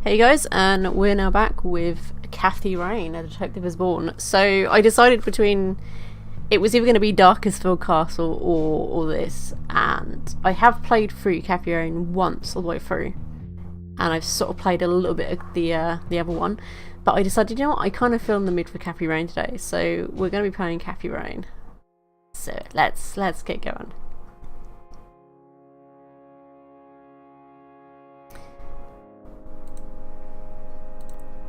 Hey guys, and we're now back with Kathy Rain, A Detective is Born. So I decided between it was either going to be Darkestfield Castle or this, and I have played through Kathy Rain once all the way through, and I've sort of played a little bit of the other one, but I decided, you know what, I kind of feel in the mood for Kathy Rain today, so we're going to be playing Kathy Rain. So let's get going.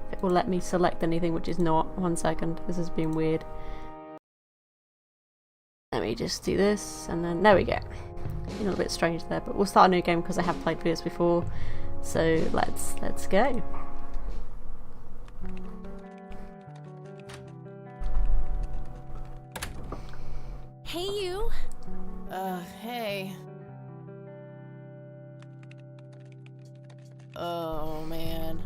It will let me select anything which is not. 1 second, this has been weird. Let me just do this, and then there we go. A little bit strange there, but we'll start a new game because I have played this before. So let's go. Hey, you. Hey. Oh, man.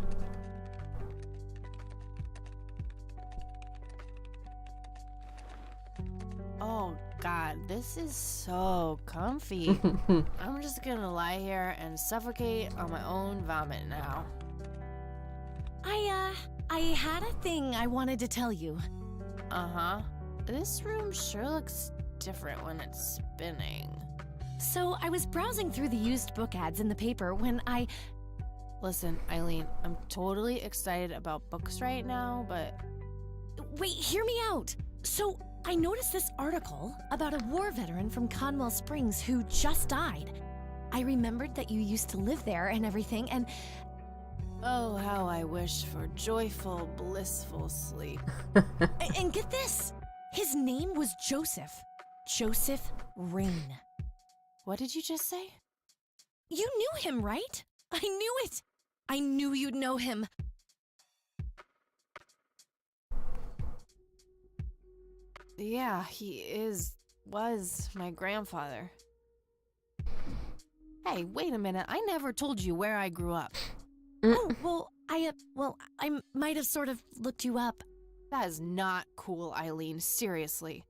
Oh, God, this is so comfy. I'm just gonna lie here and suffocate on my own vomit now. I had a thing I wanted to tell you. Uh-huh. This room sure looks different when it's spinning. So, I was browsing through the used book ads in the paper when Listen, Eileen, I'm totally excited about books right now, but... Wait, hear me out! So, I noticed this article about a war veteran from Conwell Springs who just died. I remembered that you used to live there and everything, and... Oh, how I wish for joyful, blissful sleep. And get this! His name was Joseph. Joseph Rain. What did you just say? You knew him, right? I knew it! I knew you'd know him. Yeah, was my grandfather. Hey, wait a minute. I never told you where I grew up. Oh, well, I might have sort of looked you up. That is not cool, Eileen. Seriously.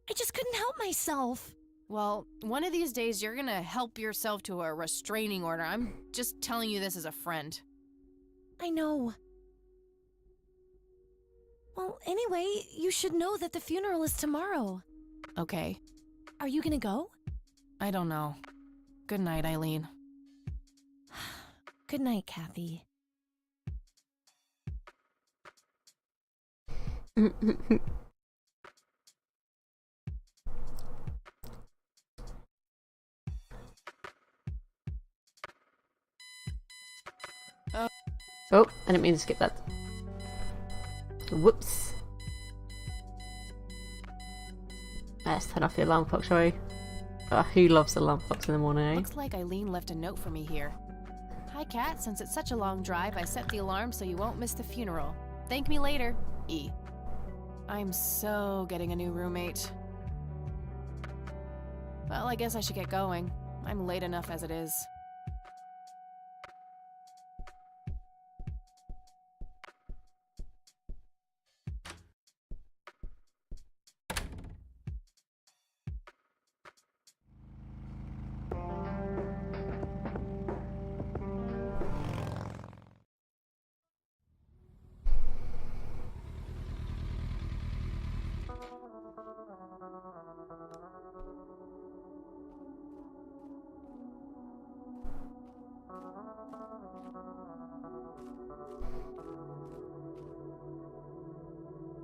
I just couldn't help myself. Well, one of these days you're gonna help yourself to a restraining order. I'm just telling you this as a friend. I know. Well, anyway, you should know that the funeral is tomorrow. Okay. Are you gonna go? I don't know. Good night, Eileen. Good night, Kathy. Oh, I didn't mean to skip that. Whoops. Let's turn off the alarm clock, shall we? Oh, who loves alarm clocks in the morning, eh? Looks like Eileen left a note for me here. Hi, Kat. Since it's such a long drive, I set the alarm so you won't miss the funeral. Thank me later. E. I'm so getting a new roommate. Well, I guess I should get going. I'm late enough as it is.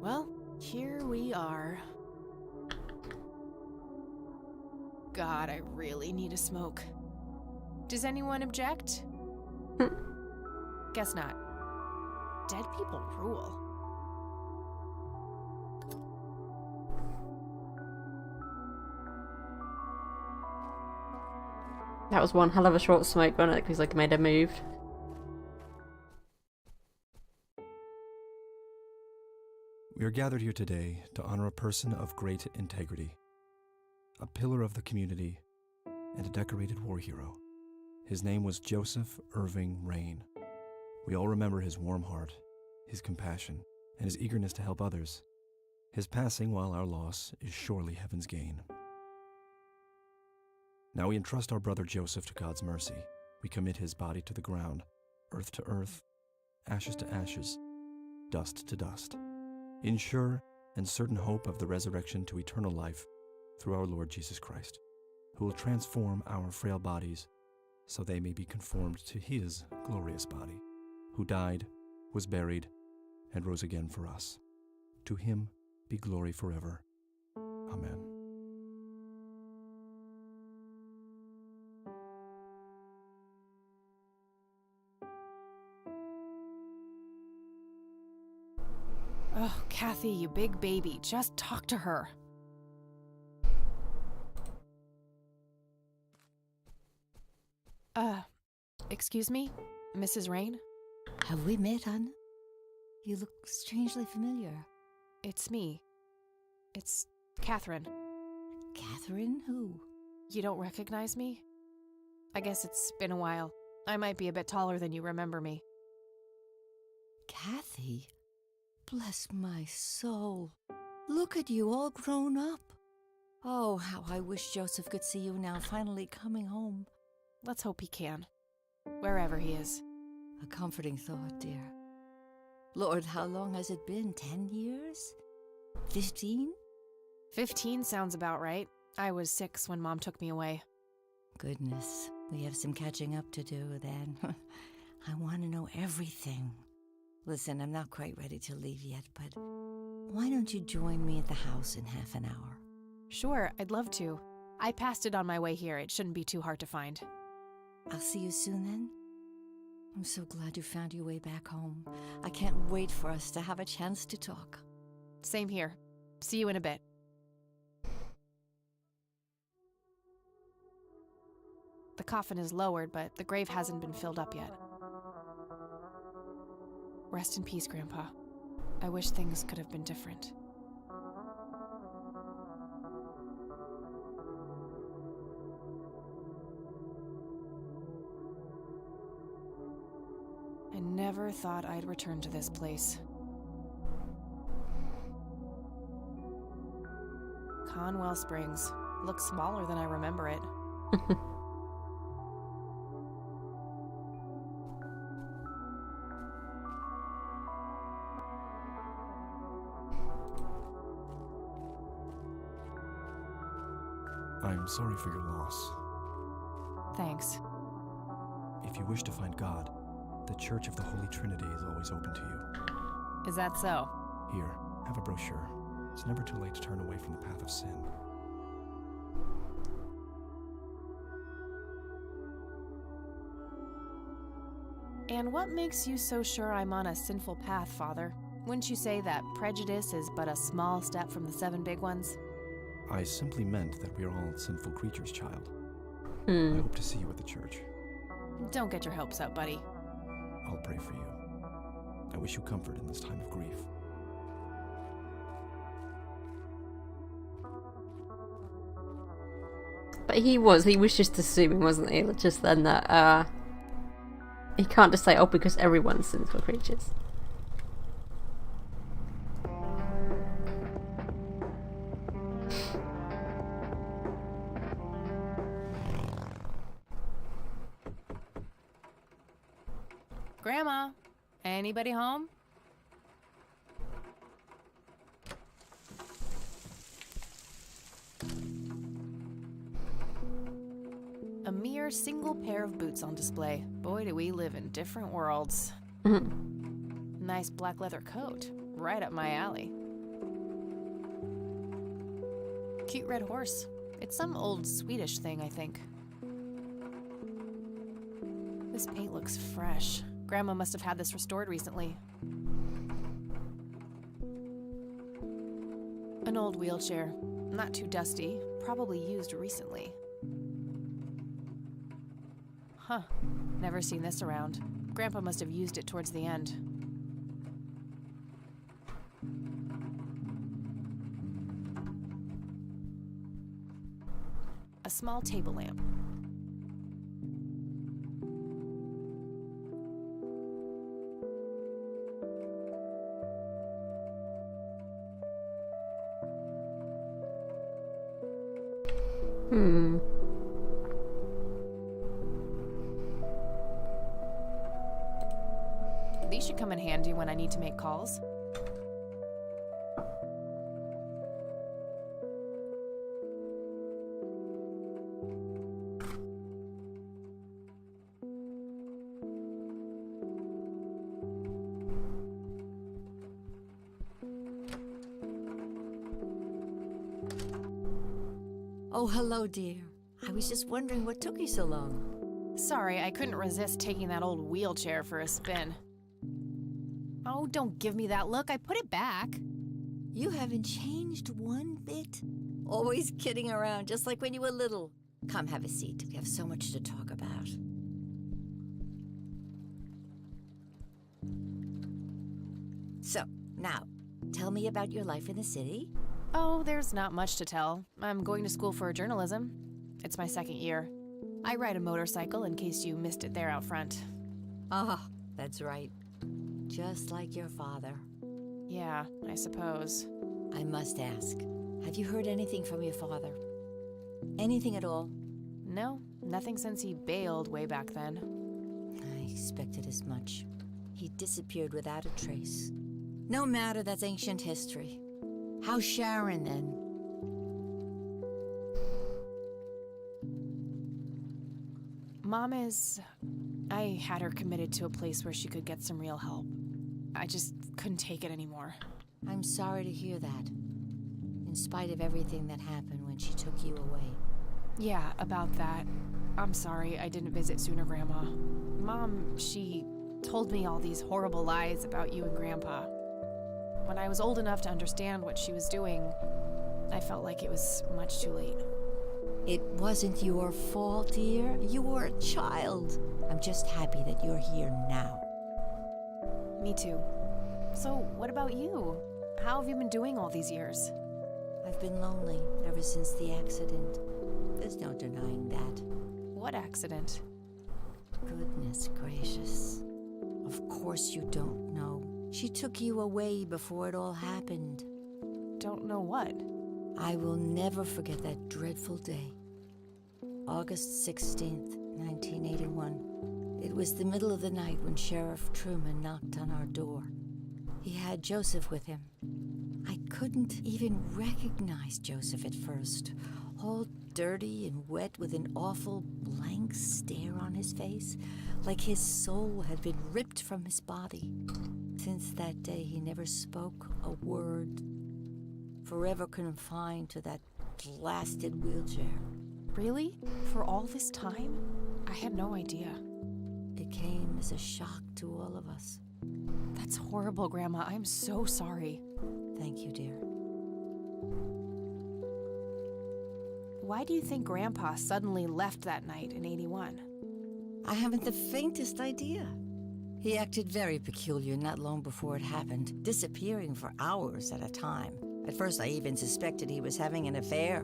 Well, here we are. God, I really need a smoke. Does anyone object? Guess not. Dead people rule. That was one hell of a short smoke, wasn't it? Because like made a move. We are gathered here today to honor a person of great integrity, a pillar of the community, and a decorated war hero. His name was Joseph Irving Rain. We all remember his warm heart, his compassion, and his eagerness to help others. His passing, while our loss, is surely heaven's gain. Now we entrust our brother Joseph to God's mercy. We commit his body to the ground, earth to earth, ashes to ashes, dust to dust, in sure and certain hope of the resurrection to eternal life through our Lord Jesus Christ, who will transform our frail bodies so they may be conformed to his glorious body, who died, was buried, and rose again for us. To him be glory forever. Amen. Oh, Kathy, you big baby. Just talk to her. Excuse me? Mrs. Rain? Have we met, Anna? You look strangely familiar. It's me. It's Catherine. Catherine, who? You don't recognize me? I guess it's been a while. I might be a bit taller than you remember me. Kathy? Bless my soul. Look at you, all grown up. Oh, how I wish Joseph could see you now, finally coming home. Let's hope he can. Wherever he is. A comforting thought, dear. Lord, how long has it been? 10 years? 15? 15 sounds about right. I was 6 when Mom took me away. Goodness, we have some catching up to do then. I want to know everything. Listen, I'm not quite ready to leave yet, but why don't you join me at the house in half an hour? Sure, I'd love to. I passed it on my way here. It shouldn't be too hard to find. I'll see you soon then. I'm so glad you found your way back home. I can't wait for us to have a chance to talk. Same here. See you in a bit. The coffin is lowered, but the grave hasn't been filled up yet. Rest in peace, Grandpa. I wish things could have been different. I never thought I'd return to this place. Conwell Springs. Looks smaller than I remember it. I'm sorry for your loss. Thanks. If you wish to find God, the Church of the Holy Trinity is always open to you. Is that so? Here, have a brochure. It's never too late to turn away from the path of sin. And what makes you so sure I'm on a sinful path, Father? Wouldn't you say that prejudice is but a small step from the 7 big ones? I simply meant that we are all sinful creatures, child. I Hmm. hope to see you at the church. Don't get your hopes up, buddy. I'll pray for you. I wish you comfort in this time of grief. But he was just assuming, wasn't he? Just then that, he can't just say, oh, because everyone's sinful creatures. Grandma, anybody home? A mere single pair of boots on display. Boy, do we live in different worlds. Nice black leather coat. Right up my alley. Cute red horse. It's some old Swedish thing, I think. This paint looks fresh. Grandma must have had this restored recently. An old wheelchair. Not too dusty. Probably used recently. Huh. Never seen this around. Grandpa must have used it towards the end. A small table lamp. Hmm. These should come in handy when I need to make calls. Oh, hello, dear. I was just wondering what took you so long. Sorry, I couldn't resist taking that old wheelchair for a spin. Oh, don't give me that look. I put it back. You haven't changed one bit. Always kidding around, just like when you were little. Come, have a seat. We have so much to talk about. So, now, tell me about your life in the city. Oh, there's not much to tell. I'm going to school for journalism. It's my second year. I ride a motorcycle in case you missed it there out front. Ah, that's right. Just like your father. Yeah, I suppose. I must ask, have you heard anything from your father? Anything at all? No, nothing since he bailed way back then. I expected as much. He disappeared without a trace. No matter, that's ancient history. How's Sharon, then? Mom is... I had her committed to a place where she could get some real help. I just couldn't take it anymore. I'm sorry to hear that. In spite of everything that happened when she took you away. Yeah, about that. I'm sorry I didn't visit sooner, Grandma. Mom, she told me all these horrible lies about you and Grandpa. When I was old enough to understand what she was doing, I felt like it was much too late. It wasn't your fault, dear. You were a child. I'm just happy that you're here now. Me too. So, what about you? How have you been doing all these years? I've been lonely ever since the accident. There's no denying that. What accident? Goodness gracious. Of course you don't know. She took you away before it all happened. Don't know what. I will never forget that dreadful day. August 16th, 1981. It was the middle of the night when Sheriff Truman knocked on our door. He had Joseph with him. I couldn't even recognize Joseph at first. All dirty and wet with an awful blank stare on his face, like his soul had been ripped from his body. Since that day, he never spoke a word, forever confined to that blasted wheelchair. Really? For all this time? I had no idea. It came as a shock to all of us. That's horrible, Grandma. I'm so sorry. Thank you, dear. Why do you think Grandpa suddenly left that night in 81? I haven't the faintest idea. He acted very peculiar not long before it happened, disappearing for hours at a time. At first, I even suspected he was having an affair.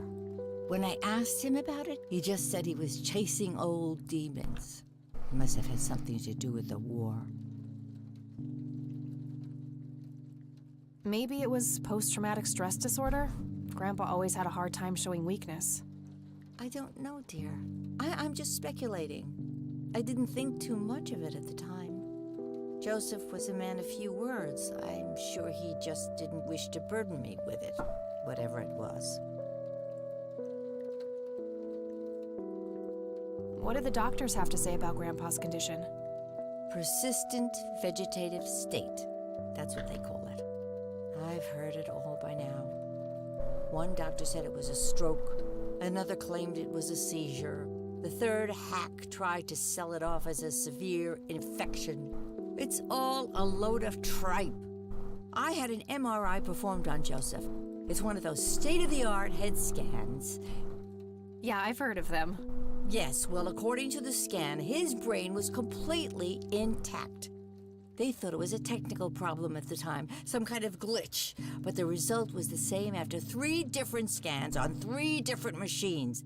When I asked him about it, he just said he was chasing old demons. It must have had something to do with the war. Maybe it was post-traumatic stress disorder? Grandpa always had a hard time showing weakness. I don't know, dear. I'm just speculating. I didn't think too much of it at the time. Joseph was a man of few words. I'm sure he just didn't wish to burden me with it, whatever it was. What did the doctors have to say about Grandpa's condition? Persistent vegetative state. That's what they call it. I've heard it all by now. One doctor said it was a stroke. Another claimed it was a seizure. The third hack tried to sell it off as a severe infection. It's all a load of tripe. I had an MRI performed on Joseph. It's one of those state-of-the-art head scans. Yeah, I've heard of them. Yes, well, according to the scan, his brain was completely intact. They thought it was a technical problem at the time, some kind of glitch, but the result was the same after 3 different scans on 3 different machines.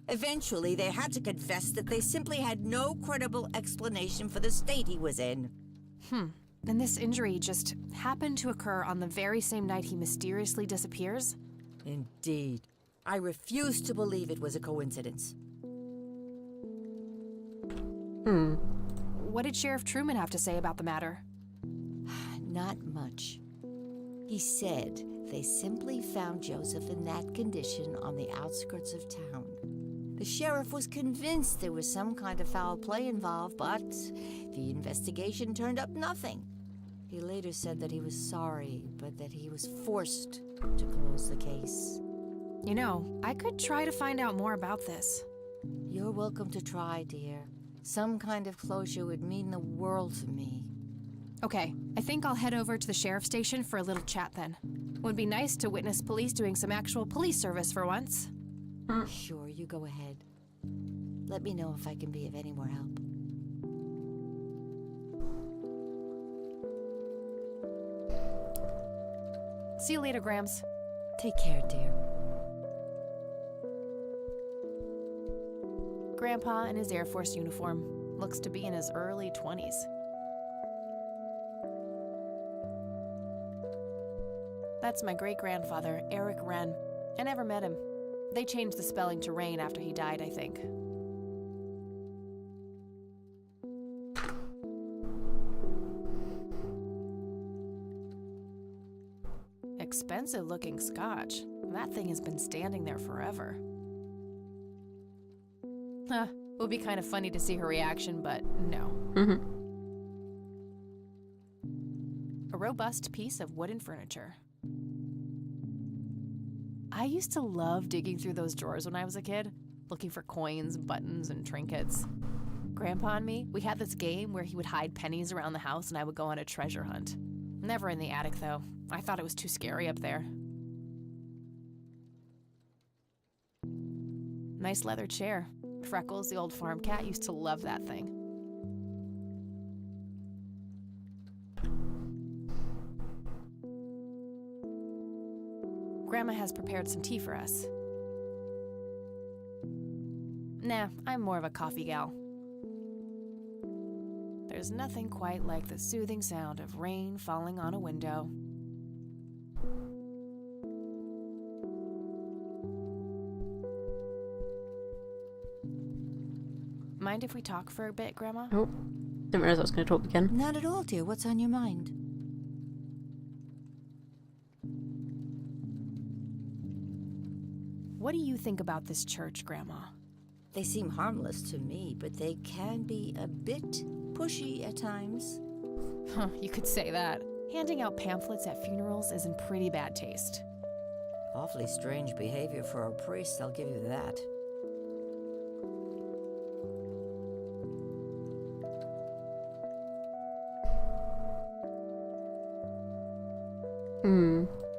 Eventually, they had to confess that they simply had no credible explanation for the state he was in. And this injury just happened to occur on the very same night he mysteriously disappears? Indeed. I refuse to believe it was a coincidence. What did Sheriff Truman have to say about the matter? Not much. He said they simply found Joseph in that condition on the outskirts of town. The sheriff was convinced there was some kind of foul play involved, but the investigation turned up nothing. He later said that he was sorry, but that he was forced to close the case. You know, I could try to find out more about this. You're welcome to try, dear. Some kind of closure would mean the world to me. Okay, I think I'll head over to the sheriff's station for a little chat then. Would be nice to witness police doing some actual police service for once. Sure, you go ahead. Let me know if I can be of any more help. See you later, Grams. Take care, dear. Grandpa in his Air Force uniform. Looks to be in his early 20s. That's my great-grandfather, Eric Wren. I never met him. They changed the spelling to Rain after he died, I think. Expensive-looking scotch. That thing has been standing there forever. Huh, would be kind of funny to see her reaction, but no. A robust piece of wooden furniture. I used to love digging through those drawers when I was a kid, looking for coins, buttons, and trinkets. Grandpa and me, we had this game where he would hide pennies around the house and I would go on a treasure hunt. Never in the attic, though. I thought it was too scary up there. Nice leather chair. Freckles, the old farm cat, used to love that thing. Grandma has prepared some tea for us. Nah, I'm more of a coffee gal. There's nothing quite like the soothing sound of rain falling on a window. Mind if we talk for a bit, Grandma? Oh, didn't realize I was going to talk again. Not at all, dear. What's on your mind? What do you think about this church, Grandma? They seem harmless to me, but they can be a bit pushy at times. Huh, you could say that. Handing out pamphlets at funerals is in pretty bad taste. Awfully strange behavior for a priest, I'll give you that.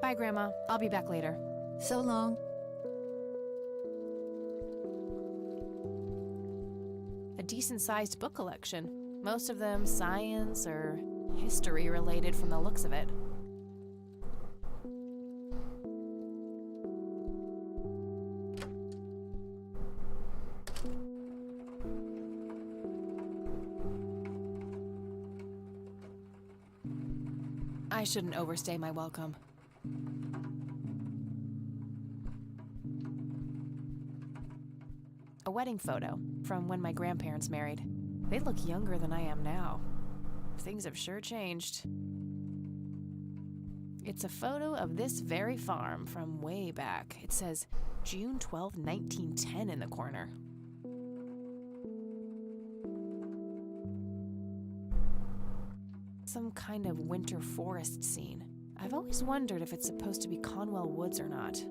Bye, Grandma. I'll be back later. So long. A decent-sized book collection. Most of them science or history related from the looks of it. I shouldn't overstay my welcome. A wedding photo from when my grandparents married. They look younger than I am now. Things have sure changed. It's a photo of this very farm from way back. It says June 12, 1910 in the corner. Some kind of winter forest scene. I've always wondered if it's supposed to be Conwell Woods or not.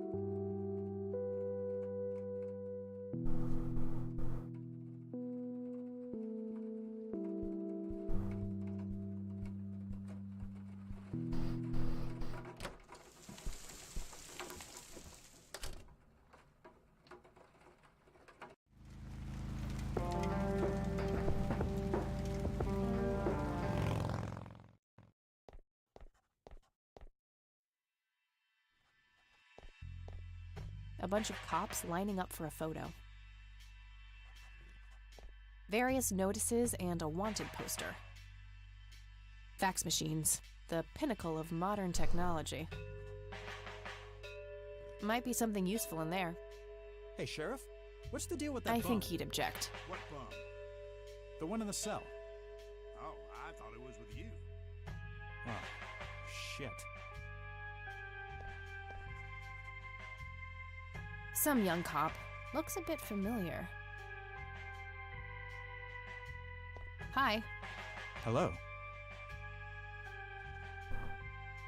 A bunch of cops lining up for a photo. Various notices and a wanted poster. Fax machines, the pinnacle of modern technology. Might be something useful in there. Hey, Sheriff, what's the deal with that I bum? think he'd object. What bum? The one in the cell. Oh, I thought it was with you. Well, shit. Some young cop. Looks a bit familiar. Hi. Hello.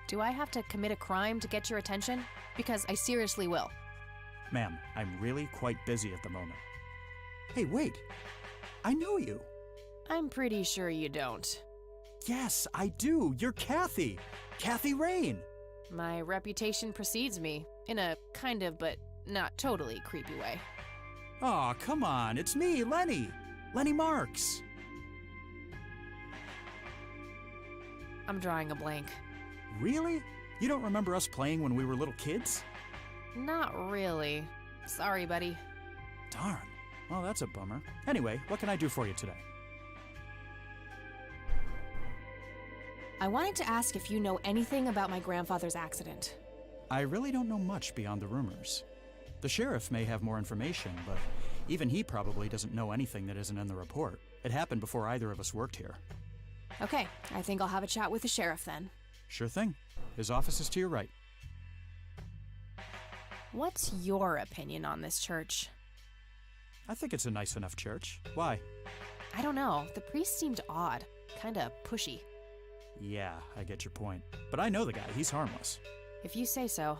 Do I have to commit a crime to get your attention? Because I seriously will. Ma'am, I'm really quite busy at the moment. Hey, wait. I know you. I'm pretty sure you don't. Yes, I do. You're Kathy. Kathy Rain. My reputation precedes me, in a kind of but not totally creepy way. Aw, come on. It's me, Lenny. Lenny Marks. I'm drawing a blank. Really? You don't remember us playing when we were little kids? Not really. Sorry, buddy. Darn. Well, that's a bummer. Anyway, what can I do for you today? I wanted to ask if you know anything about my grandfather's accident. I really don't know much beyond the rumors. The sheriff may have more information, but even he probably doesn't know anything that isn't in the report. It happened before either of us worked here. Okay, I think I'll have a chat with the sheriff then. Sure thing. His office is to your right. What's your opinion on this church? I think it's a nice enough church. Why? I don't know. The priest seemed odd. Kinda pushy. Yeah, I get your point. But I know the guy. He's harmless. If you say so.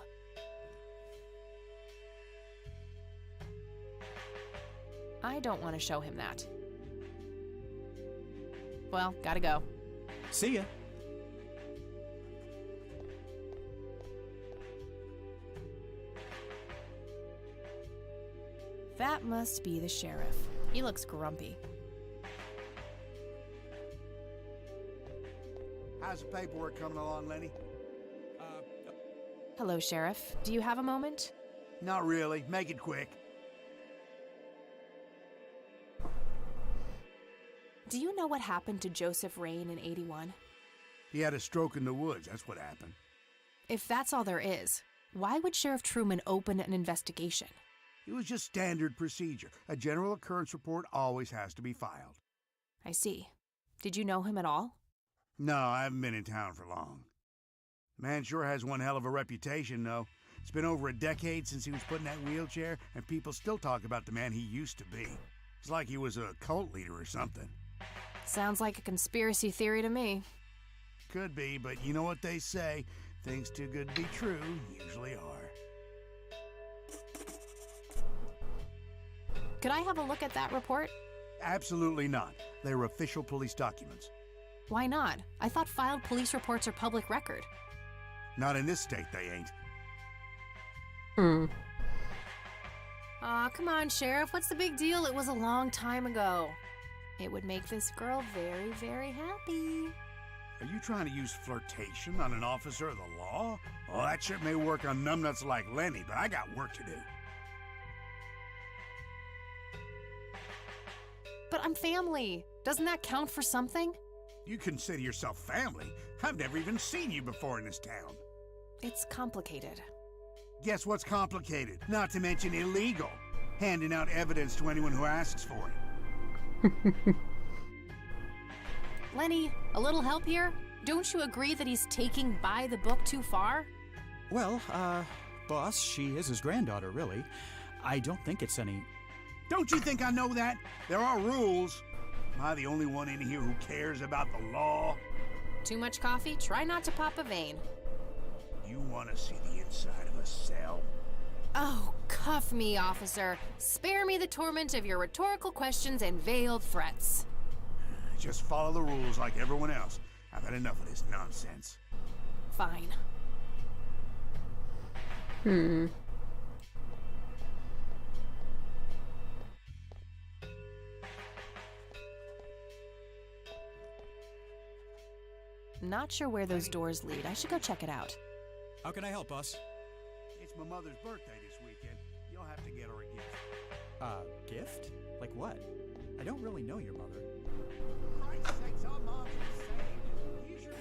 I don't want to show him that. Well, gotta go. See ya. That must be the sheriff. He looks grumpy. How's the paperwork coming along, Lenny? Hello, Sheriff. Do you have a moment? Not really. Make it quick. Do you know what happened to Joseph Rain in '81? He had a stroke in the woods. That's what happened. If that's all there is, why would Sheriff Truman open an investigation? It was just standard procedure. A general occurrence report always has to be filed. I see. Did you know him at all? No, I haven't been in town for long. The man sure has one hell of a reputation, though. It's been over a decade since he was put in that wheelchair, and people still talk about the man he used to be. It's like he was a cult leader or something. Sounds like a conspiracy theory to me. Could be, but you know what they say. Things too good to be true usually are. Could I have a look at that report? Absolutely not. They're official police documents. Why not? I thought filed police reports are public record. Not in this state, they ain't. Aw, come on, Sheriff. What's the big deal? It was a long time ago. It would make this girl very, very happy. Are you trying to use flirtation on an officer of the law? Well, that shit may work on numbnuts like Lenny, but I got work to do. But I'm family. Doesn't that count for something? You consider yourself family? I've never even seen you before in this town. It's complicated. Guess what's complicated? Not to mention illegal. Handing out evidence to anyone who asks for it. Lenny, a little help here? Don't you agree that he's taking by the book too far? Well, boss, she is his granddaughter, really. I don't think it's any... Don't you think I know that? There are rules. Am I the only one in here who cares about the law? Too much coffee? Try not to pop a vein. You want to see the inside of a cell? Oh, cuff me, officer. Spare me the torment of your rhetorical questions and veiled threats. Just follow the rules like everyone else. I've had enough of this nonsense. Fine. Not sure where those doors lead. I should go check it out. How can I help, boss? It's my mother's birthday this weekend. You'll have to get her a gift. Gift? Like what? I don't really know your mother. Christ's sakes, our mom's insane. Use your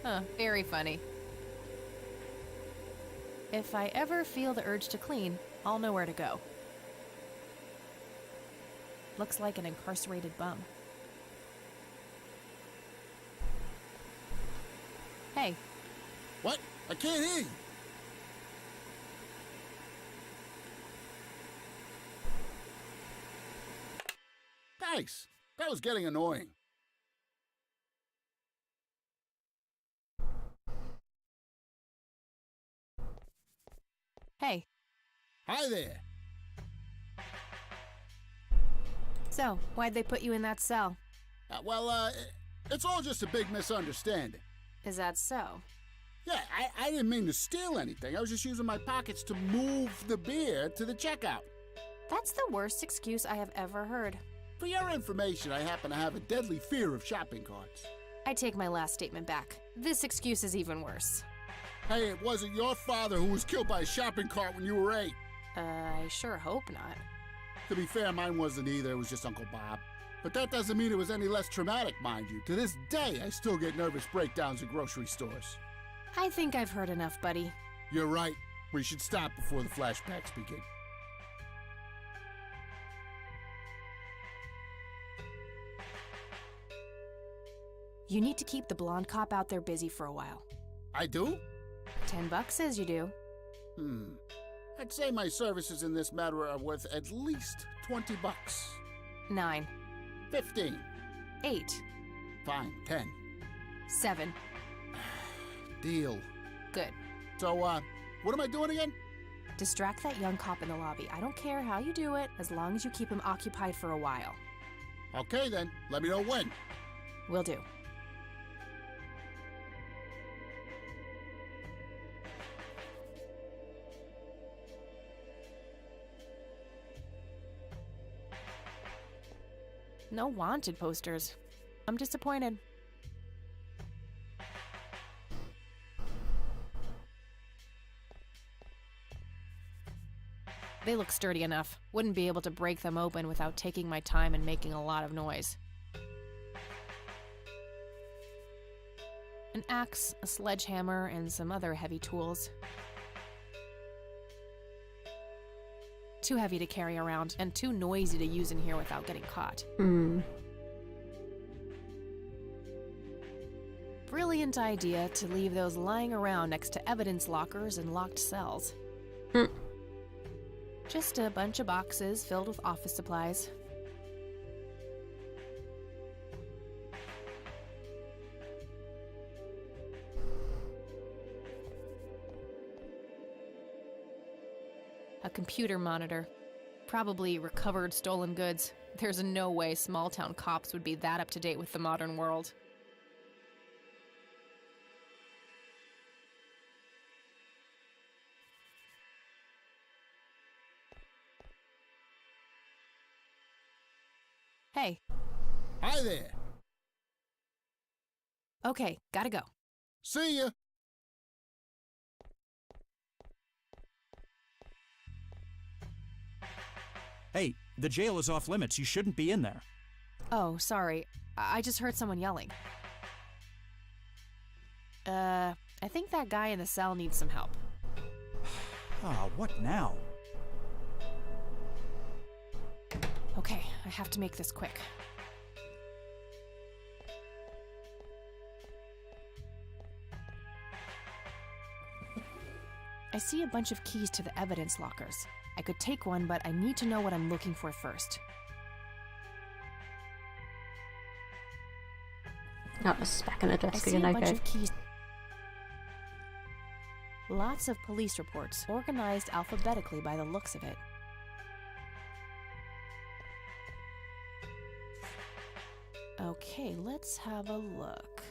Huh, very funny. If I ever feel the urge to clean, I'll know where to go. Looks like an incarcerated bum. Hey, What? I can't hear you. Thanks. That was getting annoying. hey. Hi there. So, why'd they put you in that cell? It's all just a big misunderstanding. Is that so? Yeah, I didn't mean to steal anything. I was just using my pockets to move the beer to the checkout. That's the worst excuse I have ever heard. For your information, I happen to have a deadly fear of shopping carts. I take my last statement back. This excuse is even worse. Hey, it wasn't your father who was killed by a shopping cart when you were 8. I sure hope not. To be fair, mine wasn't either. It was just Uncle Bob. But that doesn't mean it was any less traumatic, mind you. To this day, I still get nervous breakdowns at grocery stores. I think I've heard enough, buddy. You're right. We should stop before the flashbacks begin. You need to keep the blonde cop out there busy for a while. I do? $10 says you do. I'd say my services in this matter are worth at least $20. 9, 15. 8, Fine, 10. 7. Deal. Good. So, what am I doing again? Distract that young cop in the lobby. I don't care how you do it, as long as you keep him occupied for a while. Okay then, let me know when. Will do. No wanted posters. I'm disappointed. They look sturdy enough. Wouldn't be able to break them open without taking my time and making a lot of noise. An axe, a sledgehammer, and some other heavy tools. Too heavy to carry around, and too noisy to use in here without getting caught. Brilliant idea to leave those lying around next to evidence lockers and locked cells. Just a bunch of boxes filled with office supplies. A computer monitor. Probably recovered stolen goods. There's no way small-town cops would be that up-to-date with the modern world. Hey. Hi there. Okay, gotta go. See ya. Hey, the jail is off limits. You shouldn't be in there. Oh, sorry. I just heard someone yelling. I think that guy in the cell needs some help. Ah, what now? Okay, I have to make this quick. I see a bunch of keys to the evidence lockers. I could take one, but I need to know what I'm looking for first. That was back in the I desk see a again, bunch okay. of keys. Lots of police reports, organized alphabetically by the looks of it. Okay, let's have a look.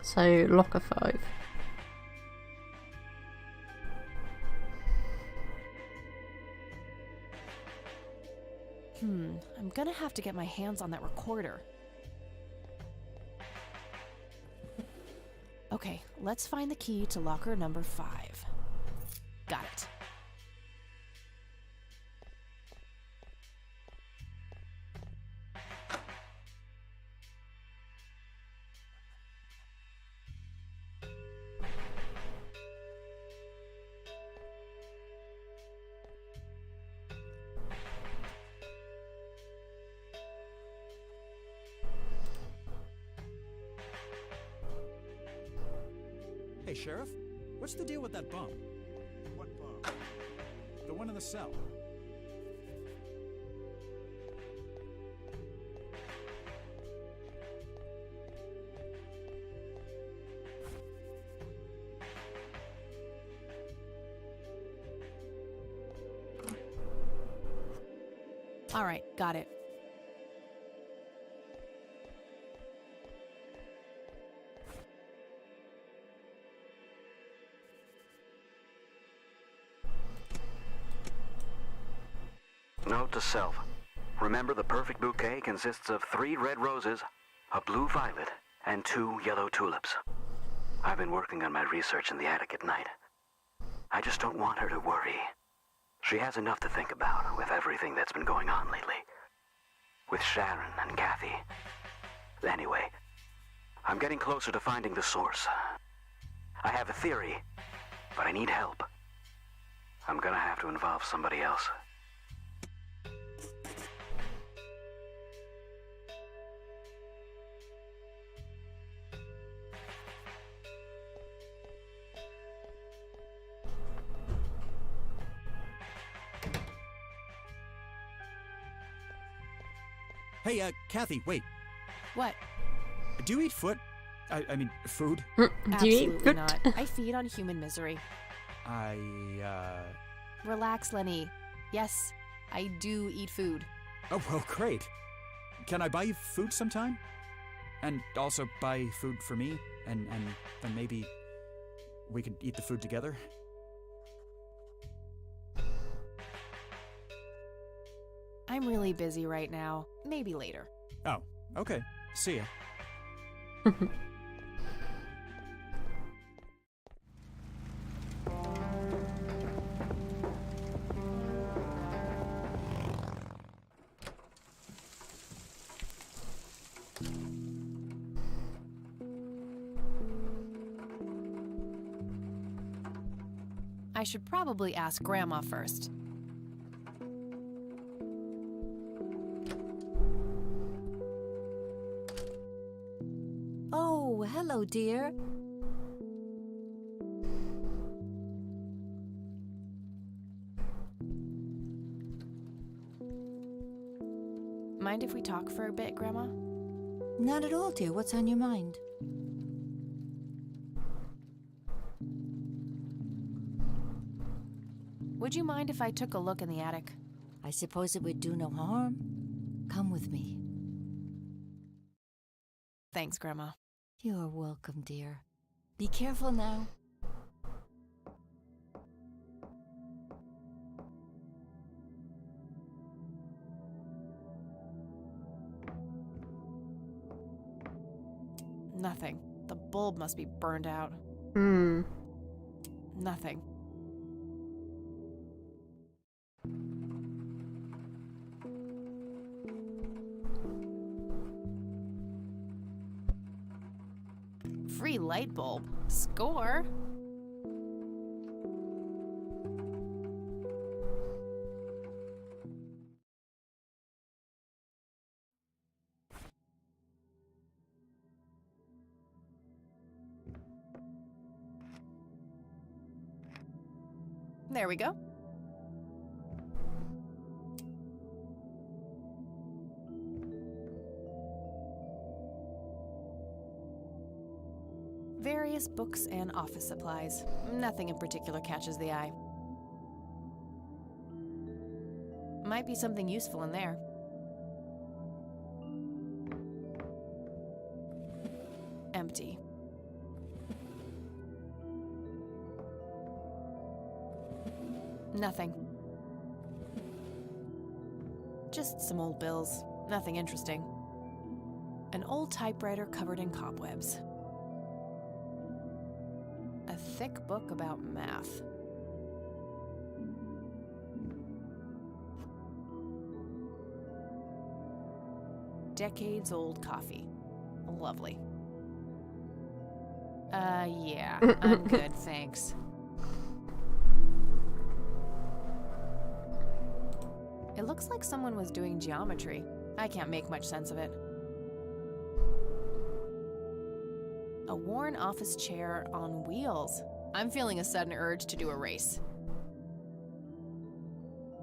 So, locker 5. I'm gonna have to get my hands on that recorder. Okay, let's find the key to locker number 5. Got it. Hey, Sheriff, what's the deal with that bum? What bum? The one in the cell. All right, got it. Note to self. Remember, the perfect bouquet consists of 3 red roses, a blue violet, and 2 yellow tulips. I've been working on my research in the attic at night. I just don't want her to worry. She has enough to think about with everything that's been going on lately. With Sharon and Kathy. Anyway, I'm getting closer to finding the source. I have a theory, but I need help. I'm gonna have to involve somebody else. Hey, Kathy, wait. What? Do you eat foot? I mean, food? Do you eat Absolutely foot? not. I feed on human misery. Relax, Lenny. Yes, I do eat food. Oh, well, great. Can I buy you food sometime? And also buy food for me? And then maybe we can eat the food together? I'm really busy right now. Maybe later. Oh, okay. See ya. I should probably ask Grandma first. Oh, hello, dear. Mind if we talk for a bit, Grandma? Not at all, dear. What's on your mind? Would you mind if I took a look in the attic? I suppose it would do no harm. Come with me. Thanks, Grandma. You're welcome, dear. Be careful now. Nothing. The bulb must be burned out. Nothing. Free light bulb. Score. There we go. Various books and office supplies. Nothing in particular catches the eye. Might be something useful in there. Empty. Nothing. Just some old bills. Nothing interesting. An old typewriter covered in cobwebs. A thick book about math. Decades-old coffee. Lovely. Yeah, I'm good, thanks. It looks like someone was doing geometry. I can't make much sense of it. A worn office chair on wheels. I'm feeling a sudden urge to do a race.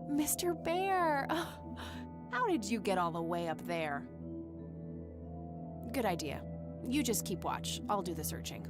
Mr. Bear! How did you get all the way up there? Good idea. You just keep watch. I'll do the searching.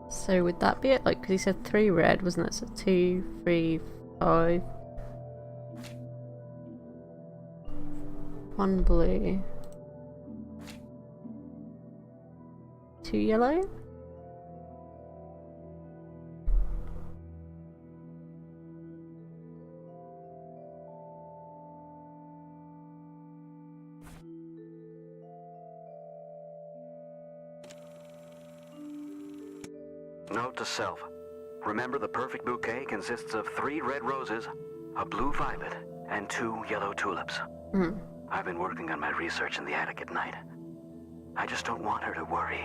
So would that be it? Like, because he said 3 red, wasn't it? So 2, 3, 5. 1 blue. 2 yellow? Note to self. Remember, the perfect bouquet consists of 3 red roses, a blue violet, and 2 yellow tulips. I've been working on my research in the attic at night. I just don't want her to worry.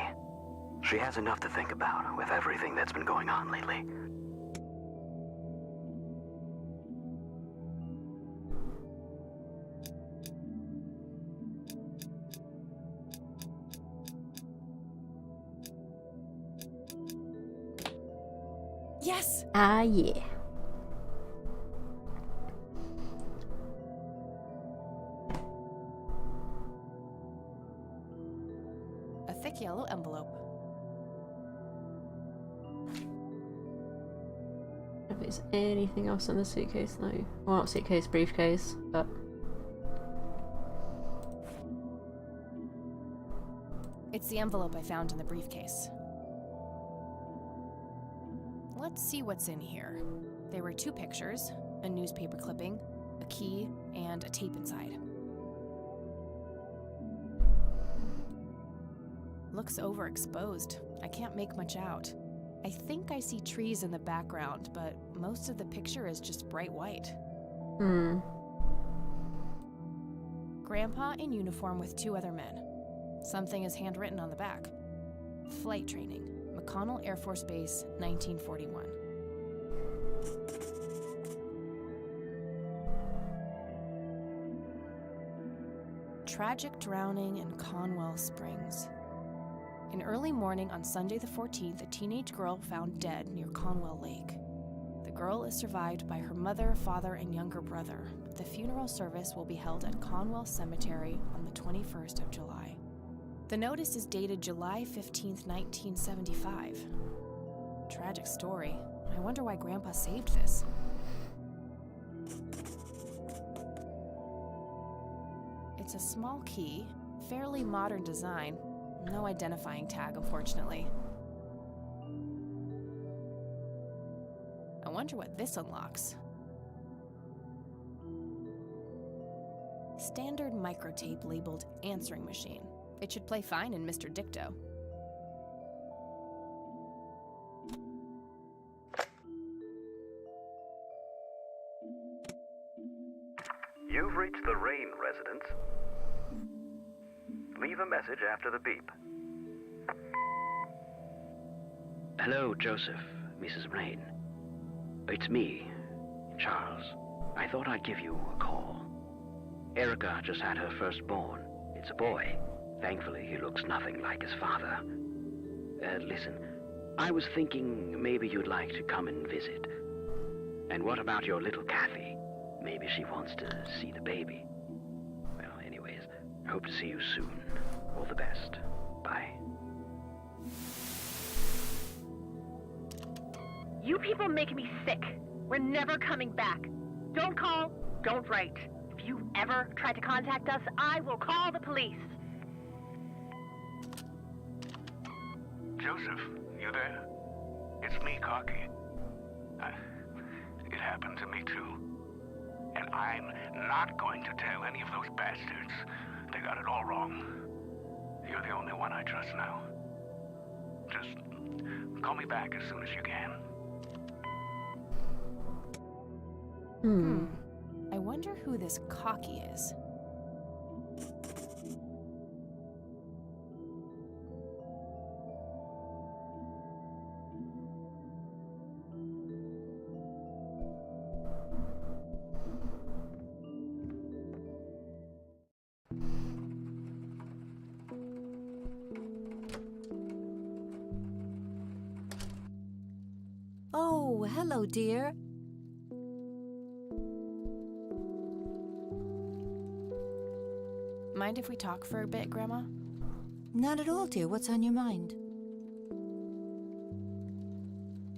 She has enough to think about with everything that's been going on lately. Yes! Ah, yeah. A thick yellow envelope. If there's anything else in the suitcase, no. Well, not suitcase, briefcase, but... It's the envelope I found in the briefcase. Let's see what's in here. There were 2 pictures, a newspaper clipping, a key, and a tape inside. Looks overexposed. I can't make much out. I think I see trees in the background, but most of the picture is just bright white. Grandpa in uniform with 2 other men. Something is handwritten on the back. Flight training. McConnell Air Force Base, 1941. Tragic drowning in Conwell Springs. In early morning on Sunday the 14th, a teenage girl found dead near Conwell Lake. The girl is survived by her mother, father, and younger brother. The funeral service will be held at Conwell Cemetery on the 21st of July. The notice is dated July 15th, 1975. Tragic story. I wonder why Grandpa saved this. It's a small key, fairly modern design. No identifying tag, unfortunately. I wonder what this unlocks. Standard microtape labeled answering machine. It should play fine in Mr. Dicto. You've reached the Rain residence. Leave a message after the beep. Hello, Joseph, Mrs. Rain. It's me, Charles. I thought I'd give you a call. Erica just had her firstborn. It's a boy. Thankfully, he looks nothing like his father. Listen, I was thinking maybe you'd like to come and visit. And what about your little Kathy? Maybe she wants to see the baby. Well, anyways, hope to see you soon. All the best. Bye. You people make me sick. We're never coming back. Don't call, don't write. If you ever try to contact us, I will call the police. Joseph, you there? It's me, Cocky. It happened to me too. And I'm not going to tell any of those bastards. They got it all wrong. You're the only one I trust now. Just call me back as soon as you can. I wonder who this Cocky is. Oh, hello, dear. Mind if we talk for a bit, Grandma? Not at all, dear. What's on your mind?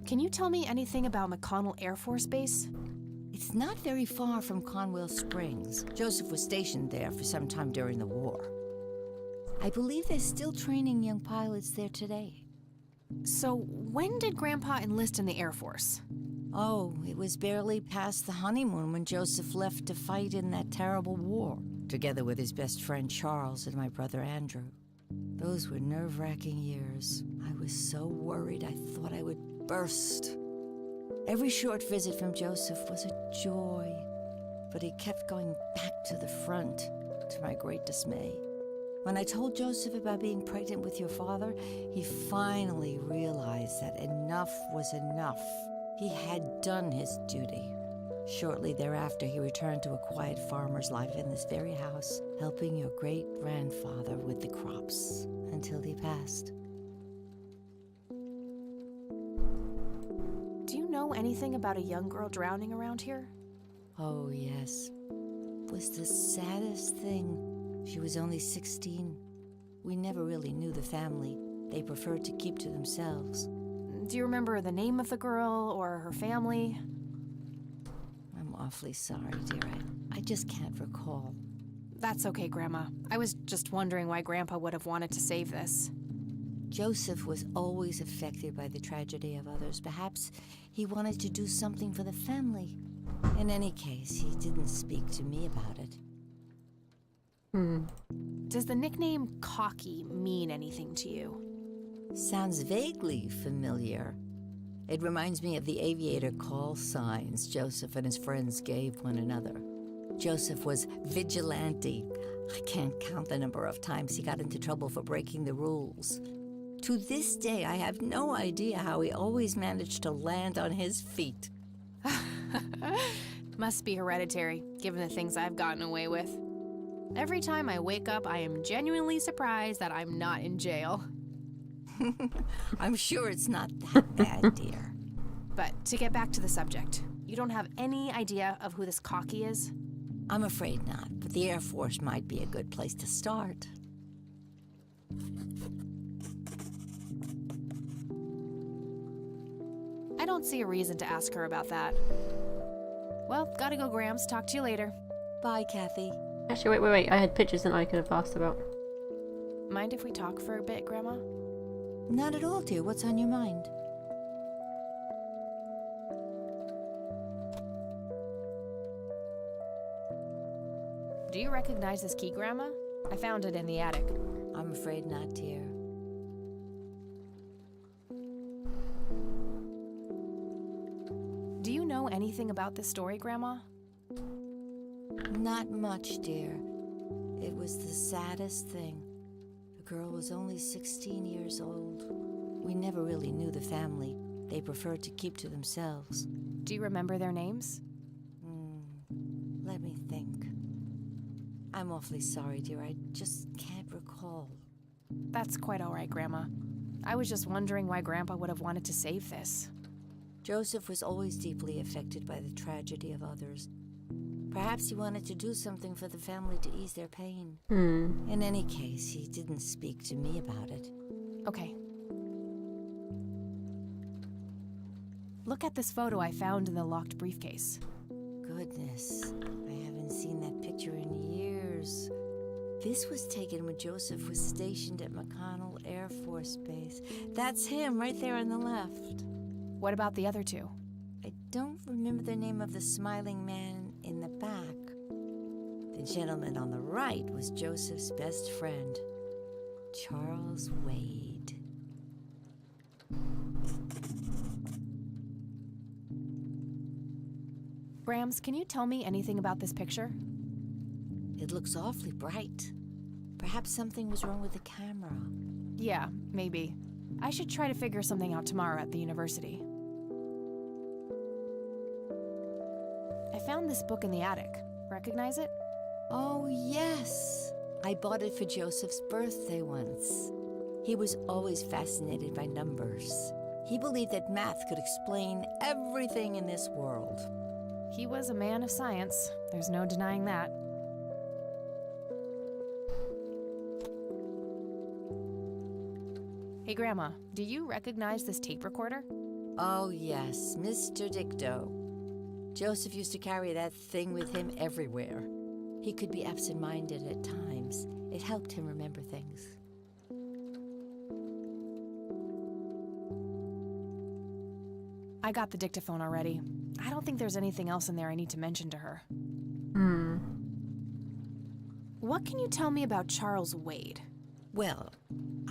Can you tell me anything about McConnell Air Force Base? It's not very far from Conwell Springs. Joseph was stationed there for some time during the war. I believe they're still training young pilots there today. So, when did Grandpa enlist in the Air Force? Oh, it was barely past the honeymoon when Joseph left to fight in that terrible war, together with his best friend Charles and my brother Andrew. Those were nerve-wracking years. I was so worried I thought I would burst. Every short visit from Joseph was a joy, but he kept going back to the front, to my great dismay. When I told Joseph about being pregnant with your father, he finally realized that enough was enough. He had done his duty. Shortly thereafter, he returned to a quiet farmer's life in this very house, helping your great-grandfather with the crops until he passed. Do you know anything about a young girl drowning around here? Oh, yes. It was the saddest thing. She was only 16. We never really knew the family. They preferred to keep to themselves. Do you remember the name of the girl or her family? I'm awfully sorry, dear. I just can't recall. That's okay, Grandma. I was just wondering why Grandpa would have wanted to save this. Joseph was always affected by the tragedy of others. Perhaps he wanted to do something for the family. In any case, he didn't speak to me about it. Does the nickname Cocky mean anything to you? Sounds vaguely familiar. It reminds me of the aviator call signs Joseph and his friends gave one another. Joseph was vigilante. I can't count the number of times he got into trouble for breaking the rules. To this day, I have no idea how he always managed to land on his feet. Must be hereditary, given the things I've gotten away with. Every time I wake up, I am genuinely surprised that I'm not in jail. I'm sure it's not that bad, dear. But to get back to the subject, you don't have any idea of who this Cocky is? I'm afraid not, but the Air Force might be a good place to start. I don't see a reason to ask her about that. Well, gotta go, Grams. Talk to you later. Bye, Kathy. Actually, wait. I had pictures that I could have asked about. Mind if we talk for a bit, Grandma? Not at all, dear. What's on your mind? Do you recognize this key, Grandma? I found it in the attic. I'm afraid not, dear. Do you know anything about this story, Grandma? Not much, dear. It was the saddest thing. The girl was only 16 years old. We never really knew the family. They preferred to keep to themselves. Do you remember their names? Let me think. I'm awfully sorry, dear. I just can't recall. That's quite all right, Grandma. I was just wondering why Grandpa would have wanted to save this. Joseph was always deeply affected by the tragedy of others. Perhaps he wanted to do something for the family to ease their pain. In any case, he didn't speak to me about it. Okay. Look at this photo I found in the locked briefcase. Goodness, I haven't seen that picture in years. This was taken when Joseph was stationed at McConnell Air Force Base. That's him right there on the left. What about the other two? I don't remember the name of the smiling man in the back. The gentleman on the right was Joseph's best friend, Charles Wade. Grams, can you tell me anything about this picture? It looks awfully bright. Perhaps something was wrong with the camera. Yeah, maybe. I should try to figure something out tomorrow at the university. I found this book in the attic. Recognize it? Oh, yes. I bought it for Joseph's birthday once. He was always fascinated by numbers. He believed that math could explain everything in this world. He was a man of science. There's no denying that. Hey, Grandma, do you recognize this tape recorder? Oh, yes, Mr. Dicto. Joseph used to carry that thing with him everywhere. He could be absent-minded at times. It helped him remember things. I got the dictaphone already. I don't think there's anything else in there I need to mention to her. What can you tell me about Charles Wade? Well,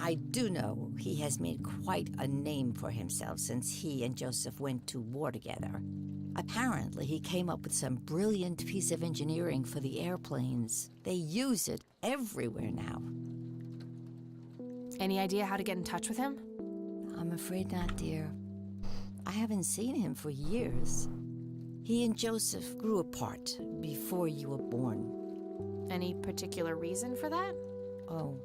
I do know he has made quite a name for himself since he and Joseph went to war together. Apparently, he came up with some brilliant piece of engineering for the airplanes. They use it everywhere now. Any idea how to get in touch with him? I'm afraid not, dear. I haven't seen him for years. He and Joseph grew apart before you were born. Any particular reason for that? Oh,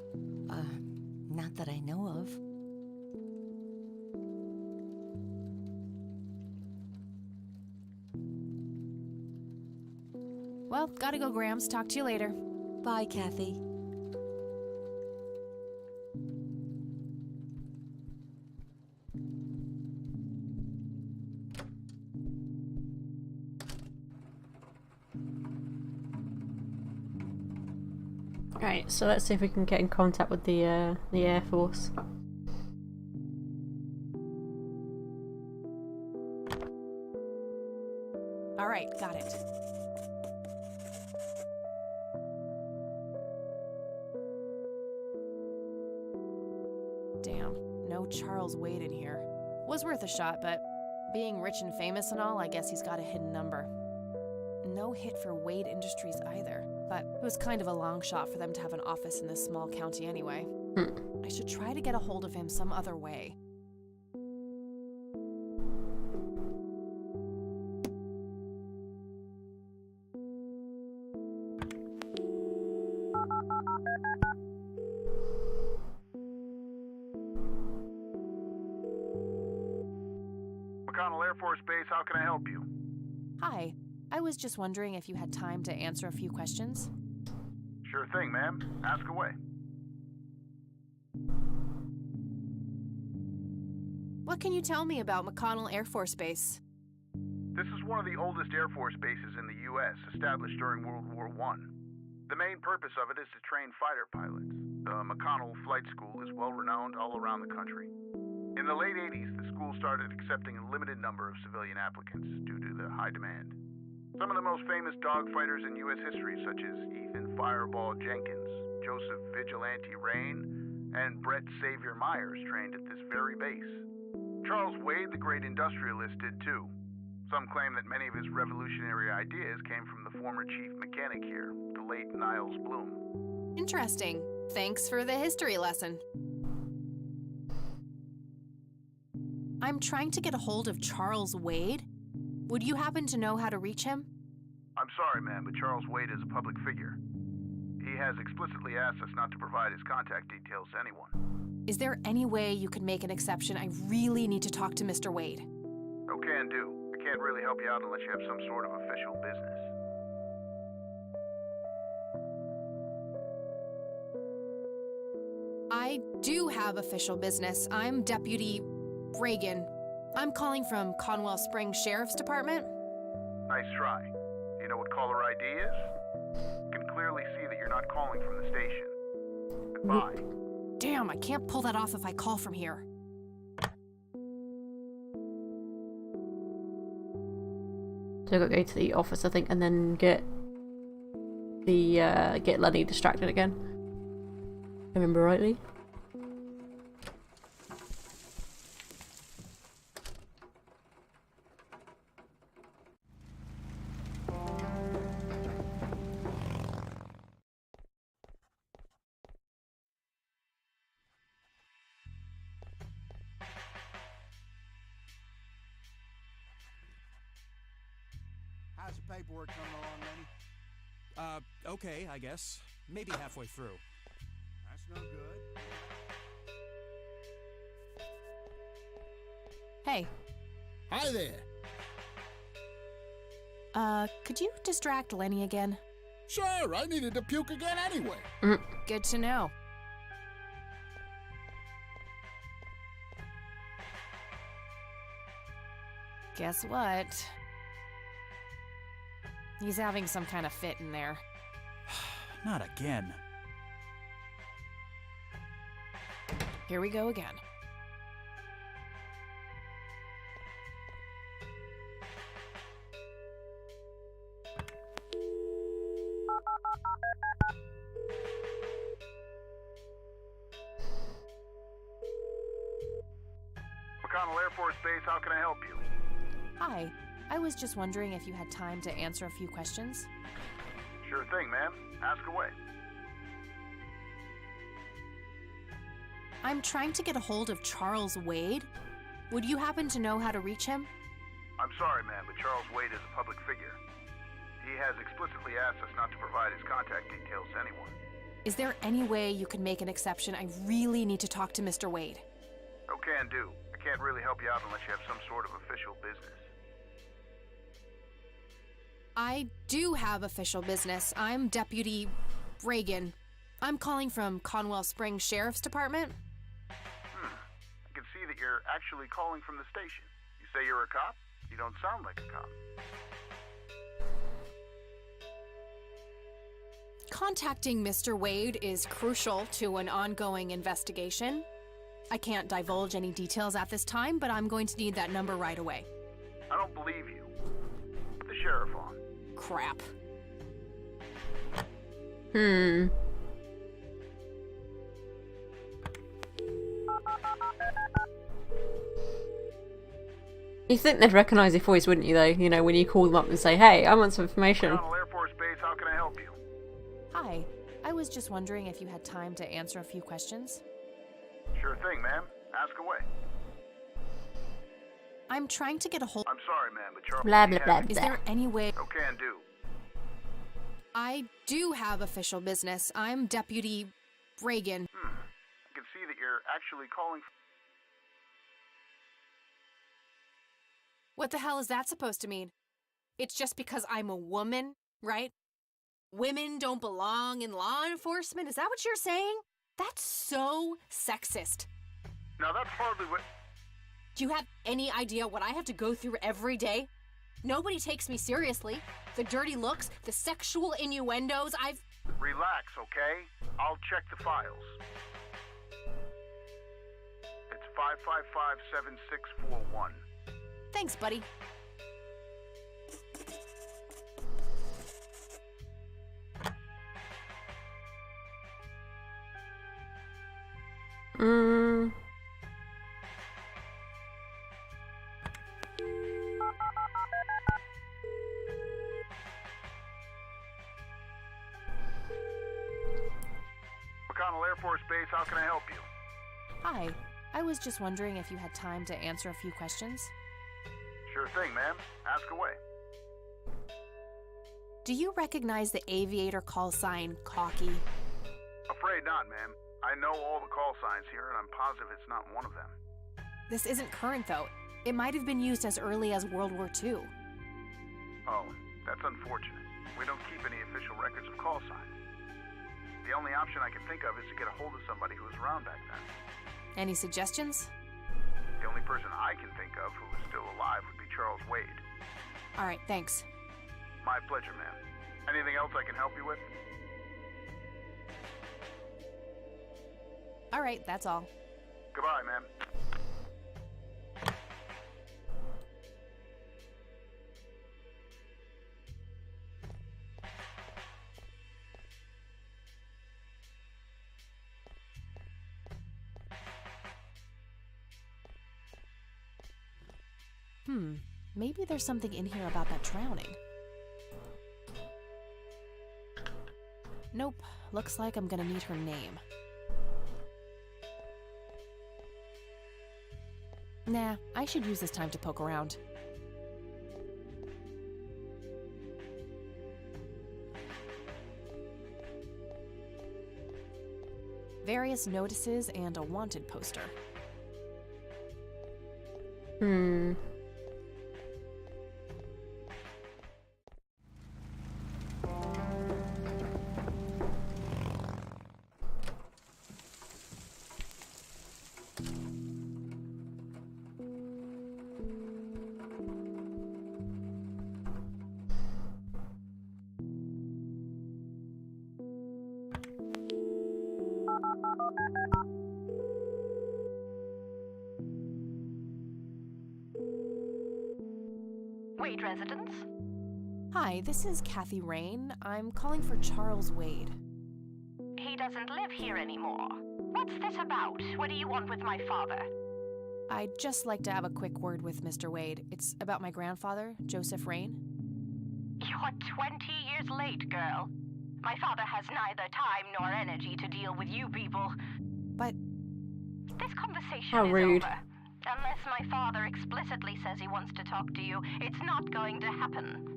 not that I know of. Well, gotta go, Grams. Talk to you later. Bye, Kathy. Right, so let's see if we can get in contact with the Air Force. All right, got it. Damn, no Charles Wade in here. Was worth a shot, but being rich and famous and all, I guess he's got a hidden number. No hit for Wade Industries either, but it was kind of a long shot for them to have an office in this small county anyway. I should try to get a hold of him some other way. McConnell Air Force Base, how can I help you? Hi, I was just wondering if you had time to answer a few questions. Sure thing, ma'am. Ask away. What can you tell me about McConnell Air Force Base? This is one of the oldest Air Force bases in the U.S., established during World War I. The main purpose of it is to train fighter pilots. The McConnell Flight School is well-renowned all around the country. In the late 80s, the school started accepting a limited number of civilian applicants due to the high demand. Some of the most famous dogfighters in U.S. history, such as Ethan Fireball Jenkins, Joseph Vigilante Rain, and Brett Savior Myers trained at this very base. Charles Wade, the great industrialist, did too. Some claim that many of his revolutionary ideas came from the former chief mechanic here, the late Niles Bloom. Interesting. Thanks for the history lesson. I'm trying to get a hold of Charles Wade. Would you happen to know how to reach him? I'm sorry, ma'am, but Charles Wade is a public figure. He has explicitly asked us not to provide his contact details to anyone. Is there any way you could make an exception? I really need to talk to Mr. Wade. Oh, can do. I can't really help you out unless you have some sort of official business. I do have official business. I'm Deputy Reagan. I'm calling from Conwell Springs Sheriff's Department. Nice try. You know what caller ID is? You can clearly see that you're not calling from the station. Goodbye. Damn, I can't pull that off if I call from here. So I got to go to the office, I think, and then get Lenny distracted again. If I remember rightly. How's the paperwork coming along, Lenny? Okay, I guess. Maybe halfway through. That's no good. Hey. Hi there. Could you distract Lenny again? Sure, I needed to puke again anyway. Good to know. Guess what? He's having some kind of fit in there. Not again. Here we go again. McConnell Air Force Base, how can I help you? Hi. I was just wondering if you had time to answer a few questions. Sure thing, ma'am. Ask away. I'm trying to get a hold of Charles Wade. Would you happen to know how to reach him? I'm sorry, ma'am, but Charles Wade is a public figure. He has explicitly asked us not to provide his contact details to anyone. Is there any way you could make an exception? I really need to talk to Mr. Wade. Oh, can do. I can't really help you out unless you have some sort of official business. I do have official business. I'm Deputy Reagan. I'm calling from Conwell Springs Sheriff's Department. I can see that you're actually calling from the station. You say you're a cop? You don't sound like a cop. Contacting Mr. Wade is crucial to an ongoing investigation. I can't divulge any details at this time, but I'm going to need that number right away. I don't believe you. Put the sheriff on. Crap. You think they'd recognise your voice, wouldn't you, though? You know, when you call them up and say, hey, I want some information. McConnell Air Force Base, how can I help you? Hi. I was just wondering if you had time to answer a few questions. Sure thing, ma'am. Ask away. I'm trying to get a hold... I'm sorry, ma'am, but Charles... Blah, blah, blah, blah. Is there any way... Oh, can do. I do have official business. I'm Deputy Reagan. I can see that you're actually calling... What the hell is that supposed to mean? It's just because I'm a woman, right? Women don't belong in law enforcement? Is that what you're saying? That's so sexist. Now, that's hardly what... Do you have any idea what I have to go through every day? Nobody takes me seriously. The dirty looks, the sexual innuendos, Relax, okay? I'll check the files. It's 555-7641. Thanks, buddy. McConnell Air Force Base, how can I help you? Hi. I was just wondering if you had time to answer a few questions. Sure thing, ma'am. Ask away. Do you recognize the aviator call sign, Cocky? Afraid not, ma'am. I know all the call signs here, and I'm positive it's not one of them. This isn't current, though. It might have been used as early as World War II. Oh, that's unfortunate. We don't keep any official records of call signs. The only option I can think of is to get a hold of somebody who was around back then. Any suggestions? The only person I can think of who is still alive would be Charles Wade. All right, thanks. My pleasure, ma'am. Anything else I can help you with? All right, that's all. Goodbye, ma'am. Maybe there's something in here about that drowning. Nope. Looks like I'm gonna need her name. Nah, I should use this time to poke around. Various notices and a wanted poster. Wade residence? Hi, this is Kathy Rain. I'm calling for Charles Wade. He doesn't live here anymore. What's this about? What do you want with my father? I'd just like to have a quick word with Mr. Wade. It's about my grandfather, Joseph Rain. You're 20 years late, girl. My father has neither time nor energy to deal with you people. But this conversation How is rude. over. Unless my father explicitly says he wants to talk to you, it's not going to happen.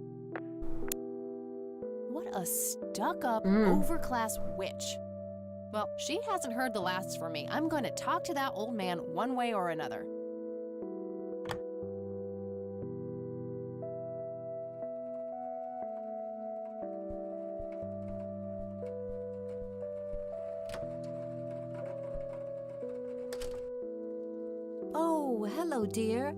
What a stuck-up, overclass witch. Well, she hasn't heard the last from me. I'm going to talk to that old man one way or another. Oh, hello, dear.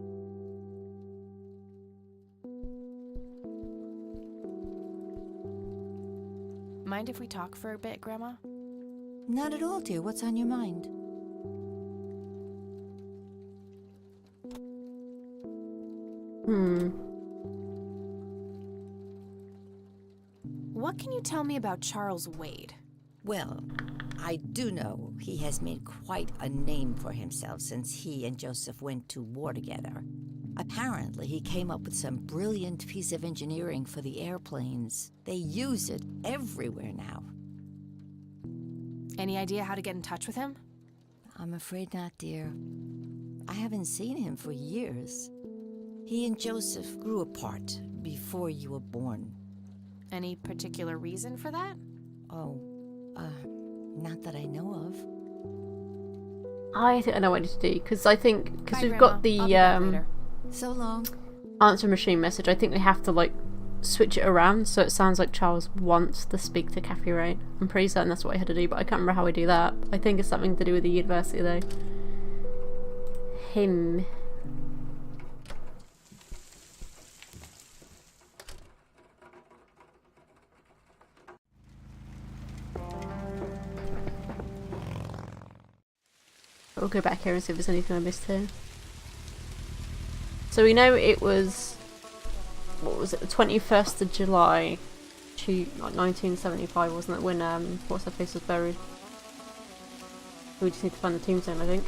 Mind if we talk for a bit, Grandma? Not at all, dear. What's on your mind? What can you tell me about Charles Wade? Well, I do know he has made quite a name for himself since he and Joseph went to war together. Apparently, he came up with some brilliant piece of engineering for the airplanes. They use it everywhere now. Any idea how to get in touch with him? I'm afraid not, dear. I haven't seen him for years. He and Joseph grew apart before you were born. Any particular reason for that? Oh, not that I know of. I think I know what I need to do, because I think, because Bye, we've Grandma. got the I'll be back later. So long. answer machine message, I think we have to, like, switch it around so it sounds like Charles wants to speak to Kathy Rain. I'm pretty certain that's what I had to do, but I can't remember how I do that. I think it's something to do with the university, though. Him. We'll go back here and see if there's anything I missed here. So we know it was, what was it, the 21st of July, like 1975, wasn't it, when, what's her face was buried? We just need to find the tombstone, I think.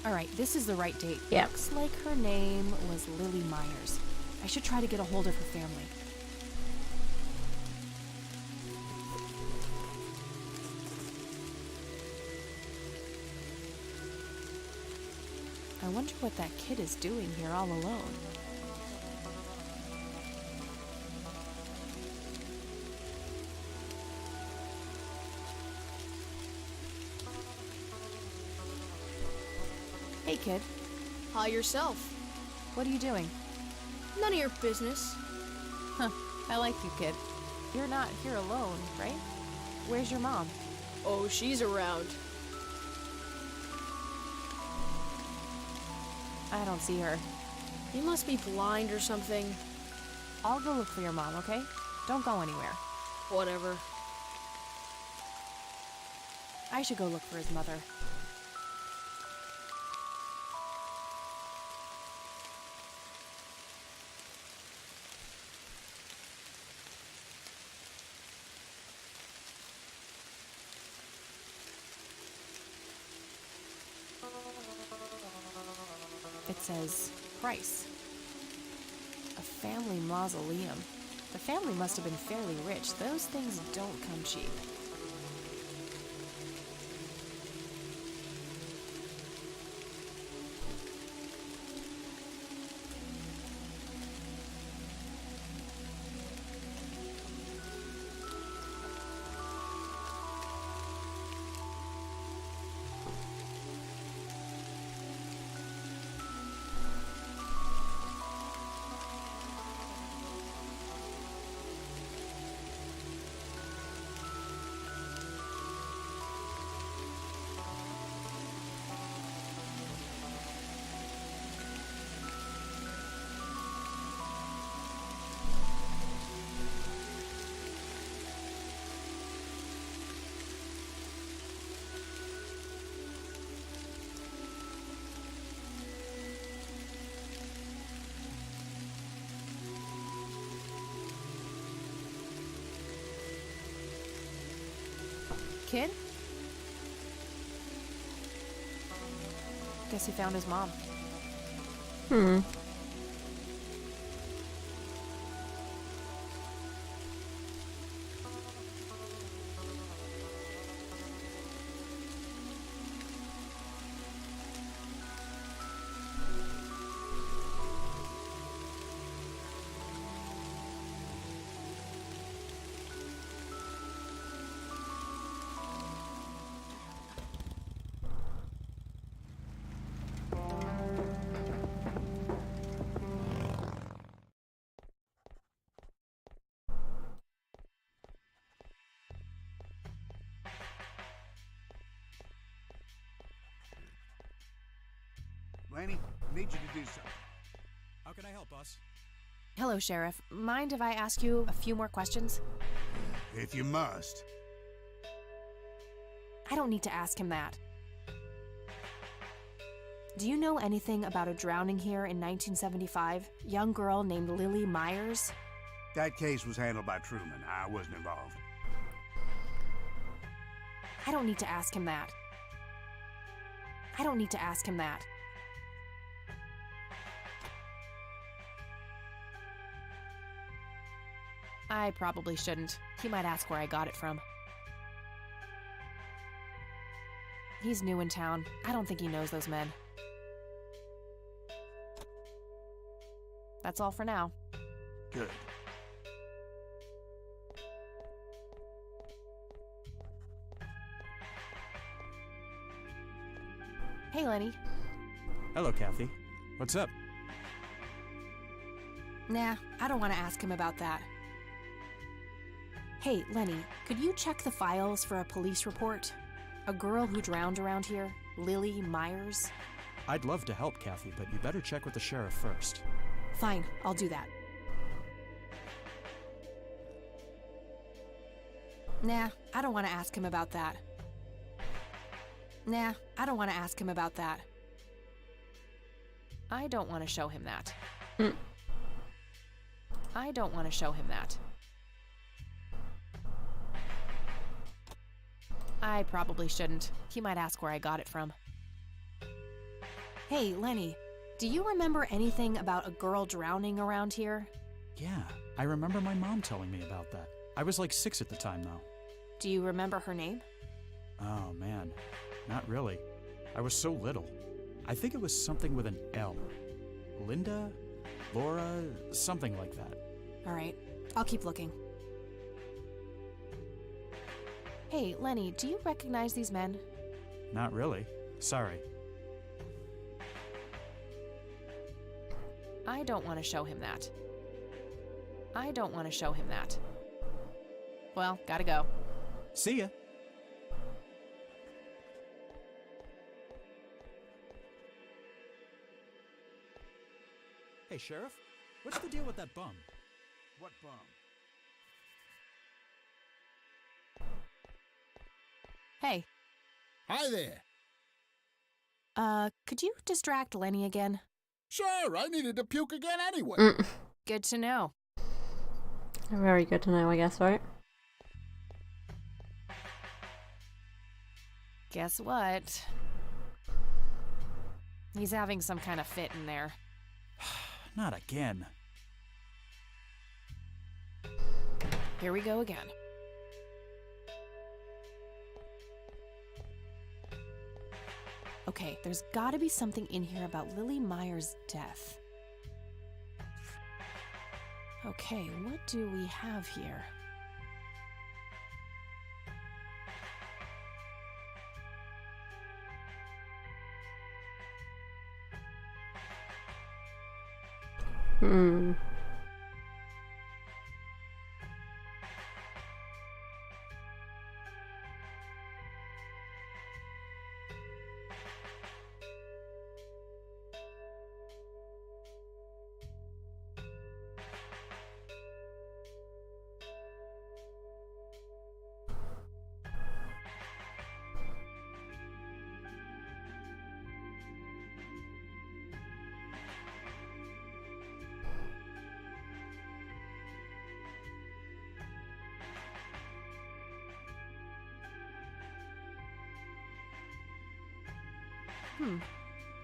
Alright, this is the right date. Yep. Looks like her name was Lily Myers. I should try to get a hold of her family. I wonder what that kid is doing here all alone. Hey, kid. Hi yourself. What are you doing? None of your business. Huh. I like you, kid. You're not here alone, right? Where's your mom? Oh, she's around. I don't see her. You must be blind or something. I'll go look for your mom, okay? Don't go anywhere. Whatever. I should go look for his mother. It says price. A family mausoleum. The family must have been fairly rich. Those things don't come cheap. Kid? Guess he found his mom. Hmm. Lanny, need you to do something. How can I help, boss? Hello, Sheriff. Mind if I ask you a few more questions? If you must. I don't need to ask him that. Do you know anything about a drowning here in 1975? Young girl named Lily Myers? That case was handled by Truman. I wasn't involved. I don't need to ask him that. I don't need to ask him that. I probably shouldn't. He might ask where I got it from. He's new in town. I don't think he knows those men. That's all for now. Good. Hey, Lenny. Hello, Kathy. What's up? Nah, I don't want to ask him about that. Hey, Lenny, could you check the files for a police report? A girl who drowned around here, Lily Myers? I'd love to help, Kathy, but you better check with the sheriff first. Fine, I'll do that. Nah, I don't want to ask him about that. Nah, I don't want to ask him about that. I don't want to show him that. I don't want to show him that. I probably shouldn't. He might ask where I got it from. Hey, Lenny, do you remember anything about a girl drowning around here? Yeah, I remember my mom telling me about that. I was like 6 at the time, though. Do you remember her name? Oh, man. Not really. I was so little. I think it was something with an L. Linda? Laura? Something like that. All right, I'll keep looking. Hey, Lenny, do you recognize these men? Not really. Sorry. I don't want to show him that. I don't want to show him that. Well, gotta go. See ya. Hey, Sheriff, what's the deal with that bum? What bum? Hey. Hi there. Could you distract Lenny again? Sure, I needed to puke again anyway. Good to know. Very good to know, I guess, right? Guess what? He's having some kind of fit in there. Not again. Here we go again. Okay, there's gotta be something in here about Lily Myers' death. Okay, what do we have here?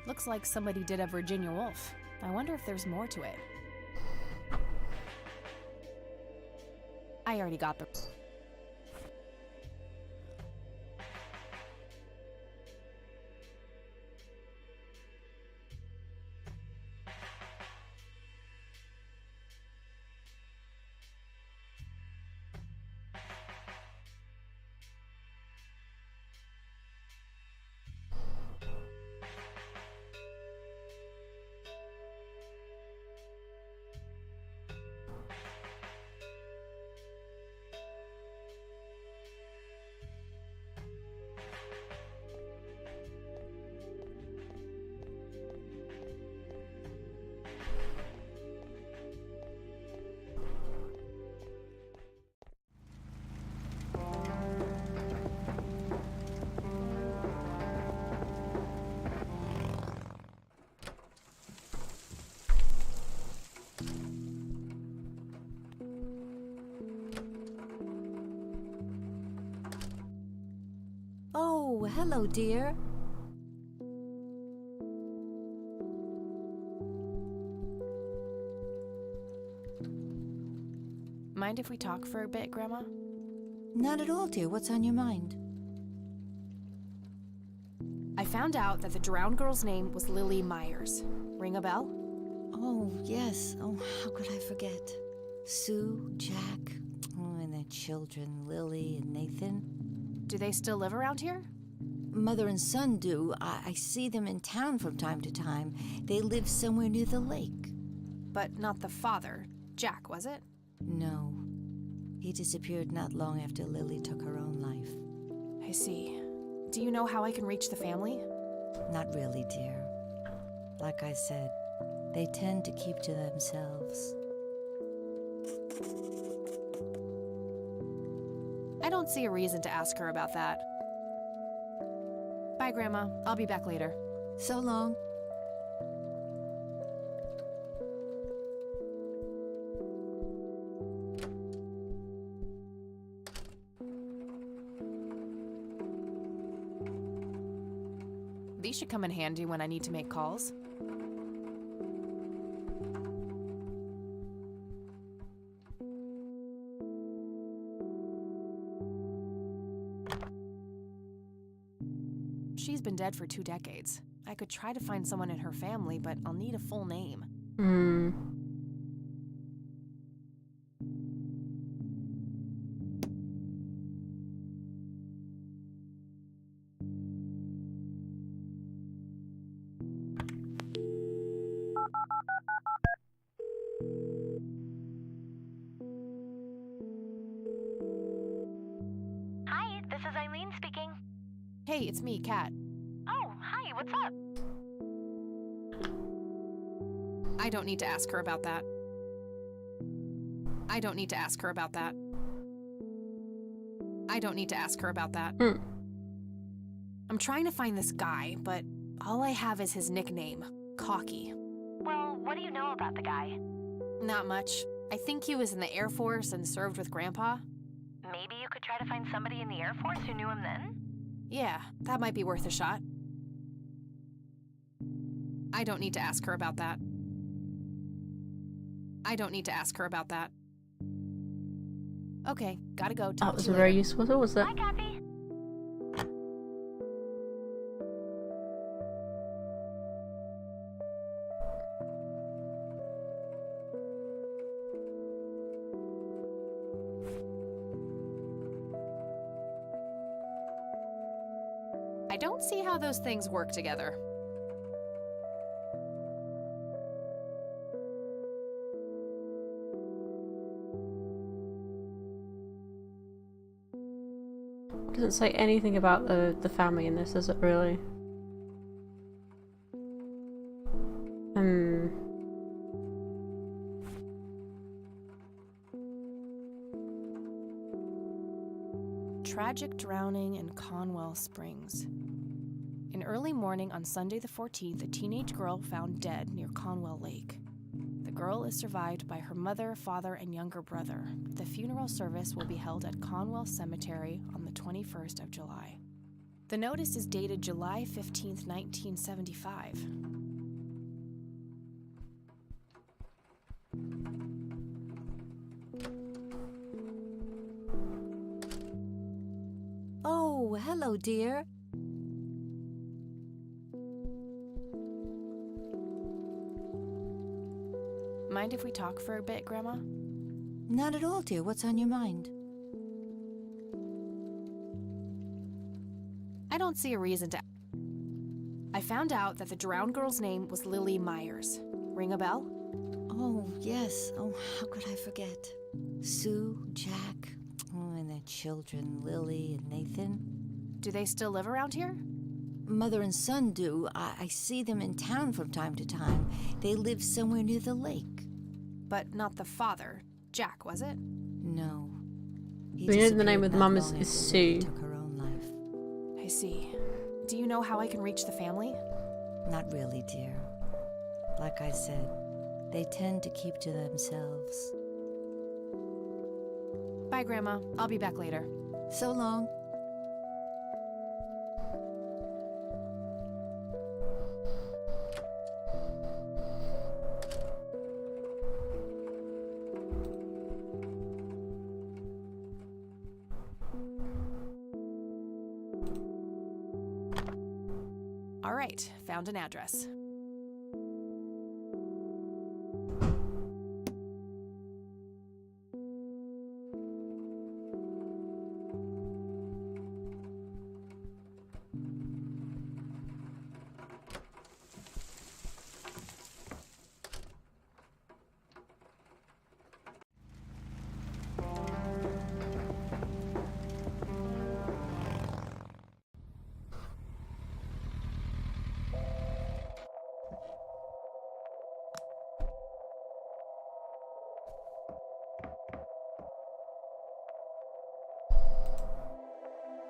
Looks like somebody did a Virginia Woolf. I wonder if there's more to it. I already got the... Oh, hello, dear. Mind if we talk for a bit, Grandma? Not at all, dear. What's on your mind? I found out that the drowned girl's name was Lily Myers. Ring a bell? Oh, yes. Oh, how could I forget? Sue, Jack, and their children, Lily and Nathan. Do they still live around here? Mother and son do. I see them in town from time to time. They live somewhere near the lake. But not the father. Jack, was it? No. He disappeared not long after Lily took her own life. I see. Do you know how I can reach the family? Not really, dear. Like I said, they tend to keep to themselves. I don't see a reason to ask her about that. Bye, Grandma. I'll be back later. So long. These should come in handy when I need to make calls. She's been dead for 2 decades. I could try to find someone in her family, but I'll need a full name. Hi, this is Eileen speaking. Hey, it's me, Kat. Oh, hi, what's up? I don't need to ask her about that. I don't need to ask her about that. I don't need to ask her about that. I'm trying to find this guy, but all I have is his nickname, Cocky. Well, what do you know about the guy? Not much. I think he was in the Air Force and served with Grandpa. Maybe you could try to find somebody in the Air Force who knew him then? Yeah, that might be worth a shot. I don't need to ask her about that. I don't need to ask her about that. Okay, gotta go. That was a very useful tool, was it? Hi, Kathy. I don't see how those things work together. It doesn't say anything about the family in this, does it really? Tragic drowning in Conwell Springs. In early morning on Sunday the 14th, a teenage girl found dead near Conwell Lake. The girl is survived by her mother, father, and younger brother. The funeral service will be held at Conwell Cemetery on the 21st of July. The notice is dated July 15th, 1975. Oh, hello, dear. Mind if we talk for a bit, Grandma? Not at all, dear. What's on your mind? I don't see a reason to. I found out that the drowned girl's name was Lily Myers. Ring a bell? Oh, yes. Oh, how could I forget? Sue, Jack, and their children, Lily and Nathan. Do they still live around here? Mother and son do. I see them in town from time to time. They live somewhere near the lake. But not the father. Jack, was it? No. We know the name of the mum is Sue. Took her own life. I see. Do you know how I can reach the family? Not really, dear. Like I said, they tend to keep to themselves. Bye, Grandma. I'll be back later. So long. All right, found an address.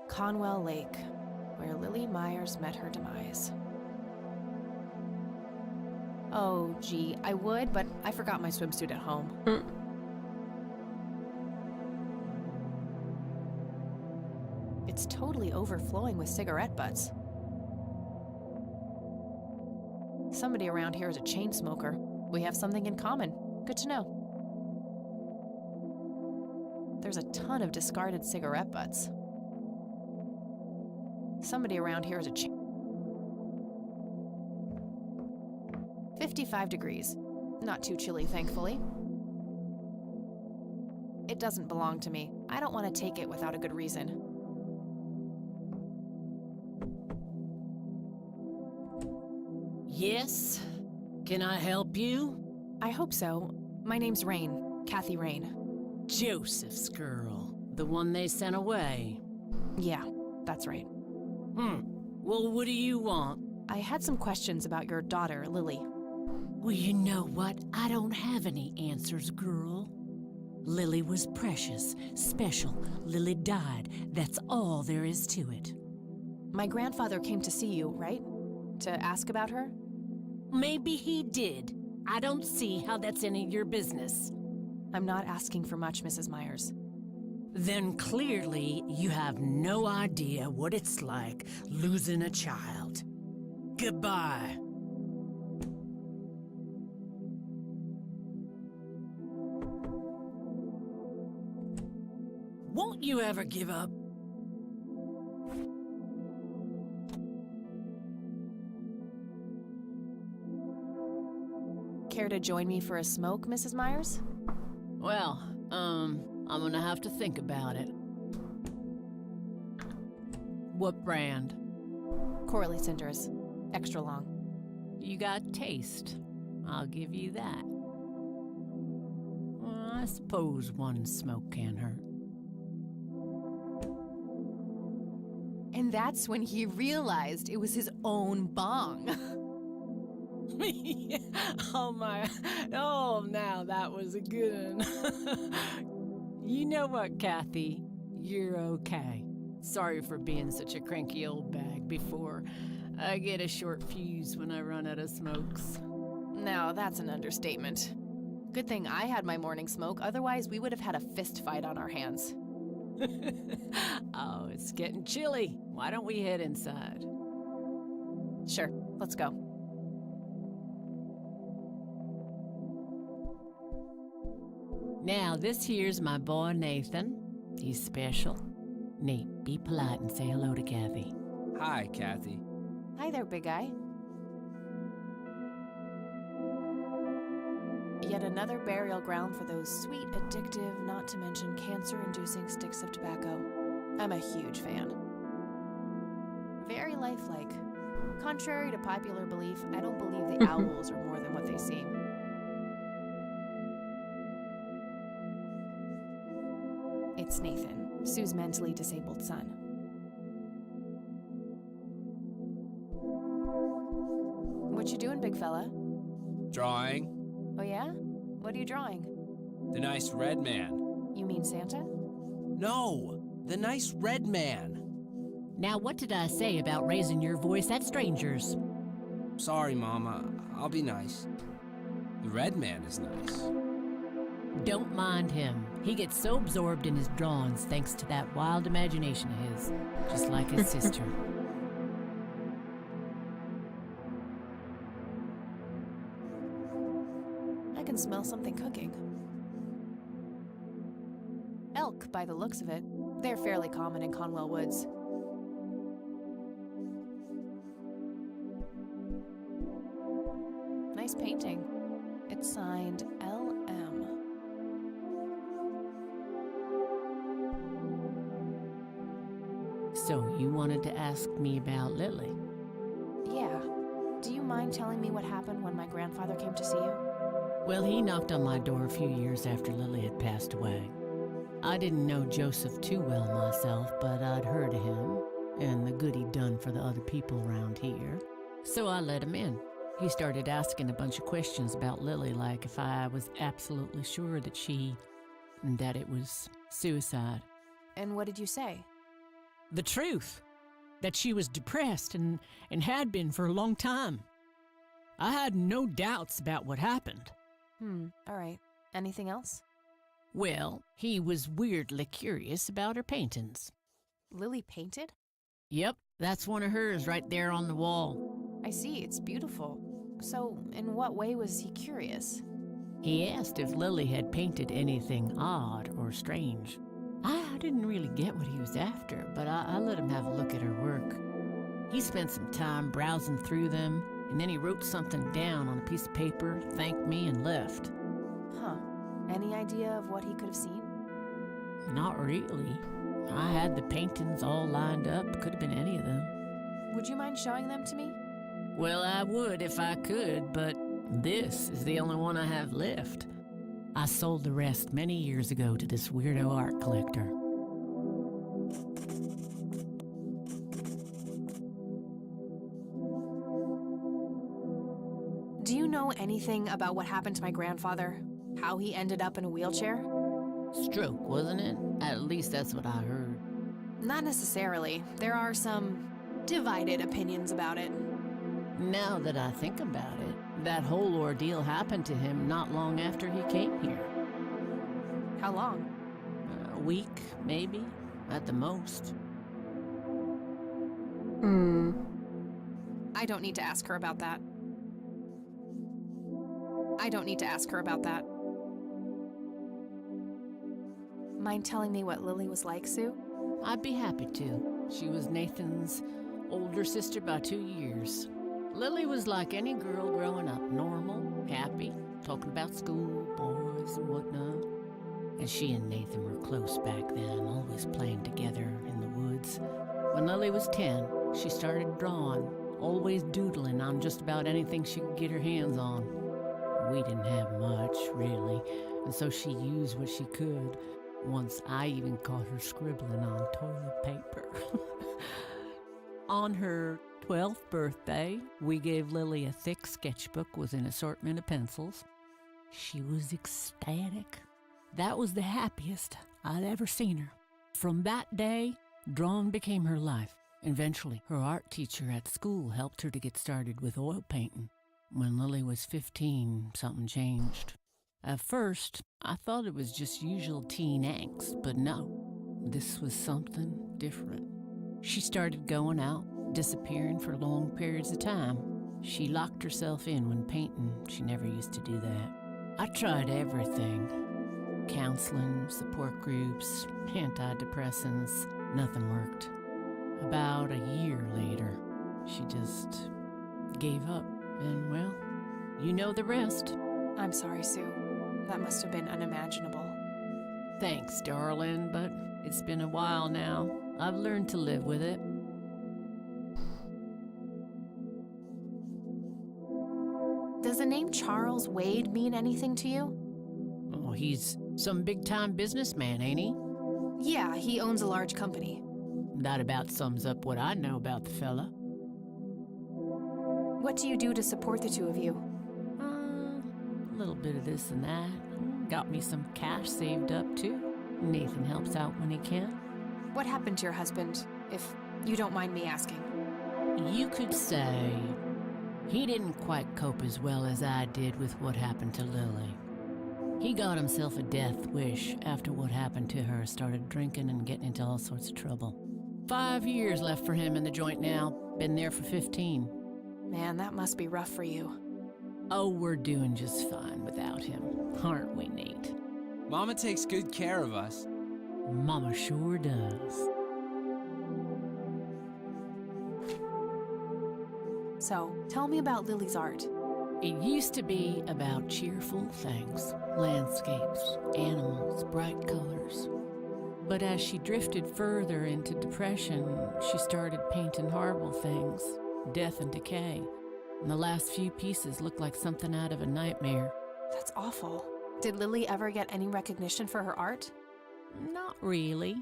Conwell Lake, where Lily Myers met her demise. Oh, gee, I would, but I forgot my swimsuit at home. It's totally overflowing with cigarette butts. Somebody around here is a chain smoker. We have something in common. Good to know. There's a ton of discarded cigarette butts. Somebody around here is a 55 degrees. Not too chilly, thankfully. It doesn't belong to me. I don't want to take it without a good reason. Yes? Can I help you? I hope so. My name's Rain. Kathy Rain. Joseph's girl. The one they sent away. Yeah, that's right. Well, what do you want? I had some questions about your daughter, Lily. Well, you know what? I don't have any answers, girl. Lily was precious, special. Lily died. That's all there is to it. My grandfather came to see you, right? To ask about her? Maybe he did. I don't see how that's any of your business. I'm not asking for much, Mrs. Myers. Then clearly you have no idea what it's like losing a child. Goodbye. Won't you ever give up? Care to join me for a smoke, Mrs. Myers? Well, I'm gonna have to think about it. What brand? Corley Cinders. Extra long. You got taste. I'll give you that. Well, I suppose one smoke can't hurt. And that's when he realized it was his own bong. Oh my, oh now that was a good one. You know what, Kathy? You're okay. Sorry for being such a cranky old bag before. I get a short fuse when I run out of smokes. Now that's an understatement. Good thing I had my morning smoke, otherwise we would have had a fist fight on our hands. Oh, it's getting chilly. Why don't we head inside? Sure, let's go. Now, this here's my boy Nathan. He's special. Nate, be polite and say hello to Kathy. Hi, Kathy. Hi there, big guy. Yet another burial ground for those sweet, addictive, not to mention cancer-inducing sticks of tobacco. I'm a huge fan. Very lifelike. Contrary to popular belief, I don't believe the owls are more than what they seem. It's Nathan, Sue's mentally disabled son. What you doing, big fella? Drawing. Oh yeah? What are you drawing? The nice red man. You mean Santa? No, the nice red man. Now, what did I say about raising your voice at strangers? Sorry, Mama. I'll be nice. The red man is nice. Don't mind him. He gets so absorbed in his drawings thanks to that wild imagination of his, just like his sister. I can smell something cooking. Elk, by the looks of it. They're fairly common in Conwell Woods. Nice painting. It's signed L.M. So you wanted to ask me about Lily? Yeah. Do you mind telling me what happened when my grandfather came to see you? Well, he knocked on my door a few years after Lily had passed away. I didn't know Joseph too well myself, but I'd heard of him and the good he'd done for the other people around here. So I let him in. He started asking a bunch of questions about Lily, like if I was absolutely sure that it was suicide. And what did you say? The truth. That she was depressed and had been for a long time. I had no doubts about what happened. All right. Anything else? Well, he was weirdly curious about her paintings. Lily painted? Yep, that's one of hers right there on the wall. I see, it's beautiful. So, in what way was he curious? He asked if Lily had painted anything odd or strange. I didn't really get what he was after, but I let him have a look at her work. He spent some time browsing through them, and then he wrote something down on a piece of paper, thanked me, and left. Huh. Any idea of what he could have seen? Not really. I had the paintings all lined up. Could have been any of them. Would you mind showing them to me? Well, I would if I could, but this is the only one I have left. I sold the rest many years ago to this weirdo art collector. Do you know anything about what happened to my grandfather? How he ended up in a wheelchair? Stroke, wasn't it? At least that's what I heard. Not necessarily. There are some divided opinions about it. Now that I think about it, that whole ordeal happened to him not long after he came here. How long? A week, maybe, at the most. I don't need to ask her about that. I don't need to ask her about that. Mind telling me what Lily was like, Sue? I'd be happy to. She was Nathan's older sister by 2 years. Lily was like any girl growing up, normal, happy, talking about school, boys, and whatnot. And she and Nathan were close back then, always playing together in the woods. When Lily was 10, she started drawing, always doodling on just about anything she could get her hands on. We didn't have much, really, and so she used what she could. Once I even caught her scribbling on toilet paper. On her 12th birthday, we gave Lily a thick sketchbook with an assortment of pencils. She was ecstatic. That was the happiest I'd ever seen her. From that day, drawing became her life. Eventually, her art teacher at school helped her to get started with oil painting. When Lily was 15, something changed. At first, I thought it was just usual teen angst, but no, this was something different. She started going out, disappearing for long periods of time. She locked herself in when painting. She never used to do that. I tried everything. Counseling, support groups, antidepressants. Nothing worked. About a year later, she just gave up. And, well, you know the rest. I'm sorry, Sue. That must have been unimaginable. Thanks, darling, but it's been a while now. I've learned to live with it. Does the name Charles Wade mean anything to you? Oh, he's some big-time businessman, ain't he? Yeah, he owns a large company. That about sums up what I know about the fella. What do you do to support the two of you? A little bit of this and that. Got me some cash saved up, too. Nathan helps out when he can. What happened to your husband, if you don't mind me asking? You could say he didn't quite cope as well as I did with what happened to Lily. He got himself a death wish after what happened to her, started drinking and getting into all sorts of trouble. 5 years left for him in the joint now. Been there for 15. Man, that must be rough for you. Oh, we're doing just fine without him, aren't we, Nate? Mama takes good care of us. Mama sure does. So, tell me about Lily's art. It used to be about cheerful things, landscapes, animals, bright colors. But as she drifted further into depression, she started painting horrible things, death and decay. And the last few pieces look like something out of a nightmare. That's awful. Did Lily ever get any recognition for her art? Not really.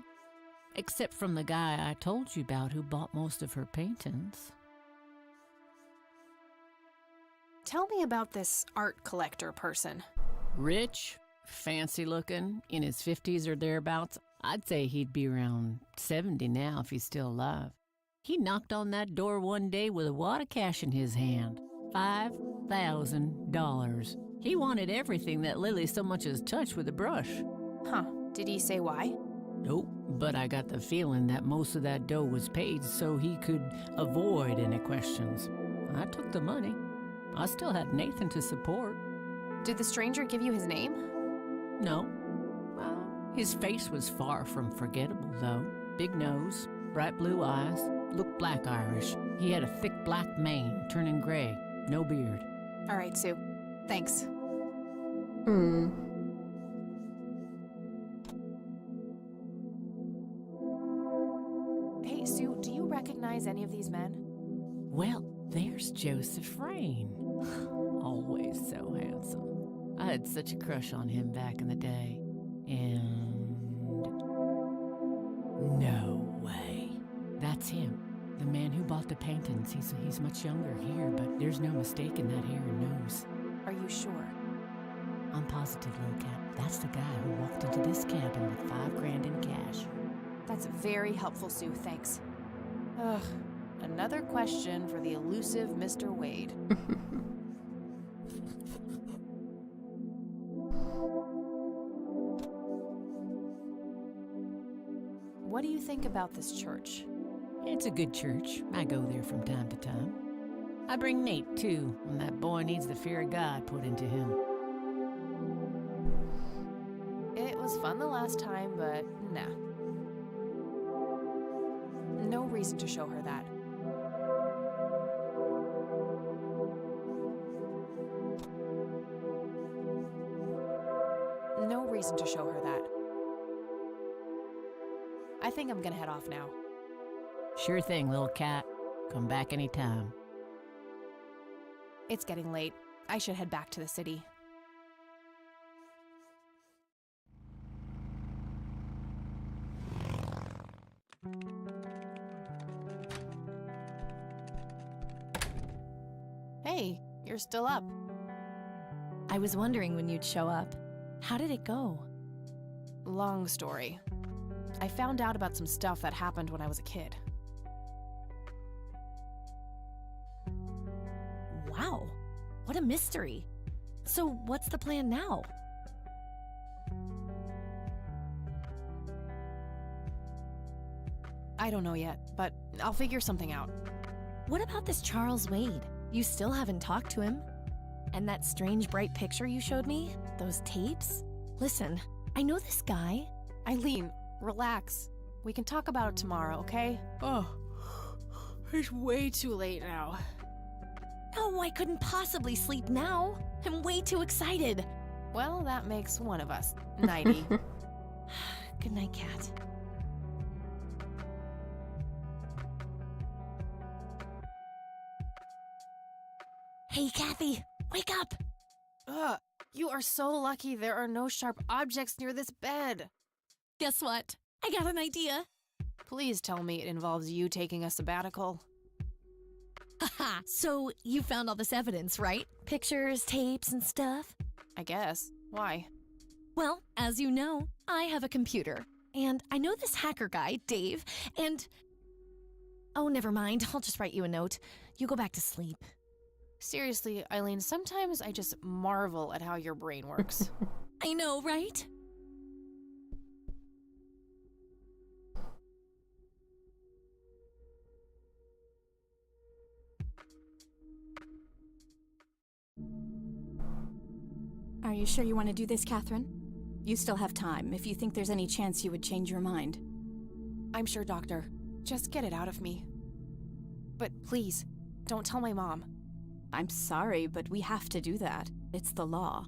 Except from the guy I told you about who bought most of her paintings. Tell me about this art collector person. Rich, fancy looking, in his 50s or thereabouts. I'd say he'd be around 70 now if he's still alive. He knocked on that door one day with a wad of cash in his hand. $5,000. He wanted everything that Lily so much as touched with a brush. Huh. Did he say why? Nope, but I got the feeling that most of that dough was paid so he could avoid any questions. I took the money. I still had Nathan to support. Did the stranger give you his name? No. Well, his face was far from forgettable, though. Big nose, bright blue eyes, looked black Irish. He had a thick black mane, turning gray, no beard. All right, Sue. Thanks. Hey, Sue, do you recognize any of these men? Well, there's Joseph Rain. Always so handsome. I had such a crush on him back in the day. And... no way. That's him. The man who bought the paintings. He's much younger here, but there's no mistaking that hair and nose. Are you sure? I'm positive, little cat. That's the guy who walked into this cabin with $5,000 in cash. That's very helpful, Sue. Thanks. Ugh. Another question for the elusive Mr. Wade. What do you think about this church? It's a good church. I go there from time to time. I bring Nate, too, when that boy needs the fear of God put into him. It was fun the last time, but nah. No reason to show her that. No reason to show her that. I think I'm gonna head off now. Sure thing, little cat. Come back anytime. It's getting late. I should head back to the city. Hey, you're still up. I was wondering when you'd show up. How did it go? Long story. I found out about some stuff that happened when I was a kid. Wow, what a mystery. So what's the plan now? I don't know yet, but I'll figure something out. What about this Charles Wade? You still haven't talked to him. And that strange bright picture you showed me? Those tapes? Listen, I know this guy. Eileen, relax. We can talk about it tomorrow, okay? Oh, it's way too late now. Oh, I couldn't possibly sleep now. I'm way too excited. Well, that makes one of us. Nighty. Good night, Cat. Hey, Kathy, wake up! Ugh, you are so lucky there are no sharp objects near this bed. Guess what? I got an idea. Please tell me it involves you taking a sabbatical. Haha, so you found all this evidence, right? Pictures, tapes, and stuff? I guess. Why? Well, as you know, I have a computer. And I know this hacker guy, Dave, and... Oh, never mind. I'll just write you a note. You go back to sleep. Seriously, Eileen, sometimes I just marvel at how your brain works. I know, right? Are you sure you want to do this, Catherine? You still have time, if you think there's any chance you would change your mind. I'm sure, Doctor. Just get it out of me. But please, don't tell my mom. I'm sorry, but we have to do that. It's the law.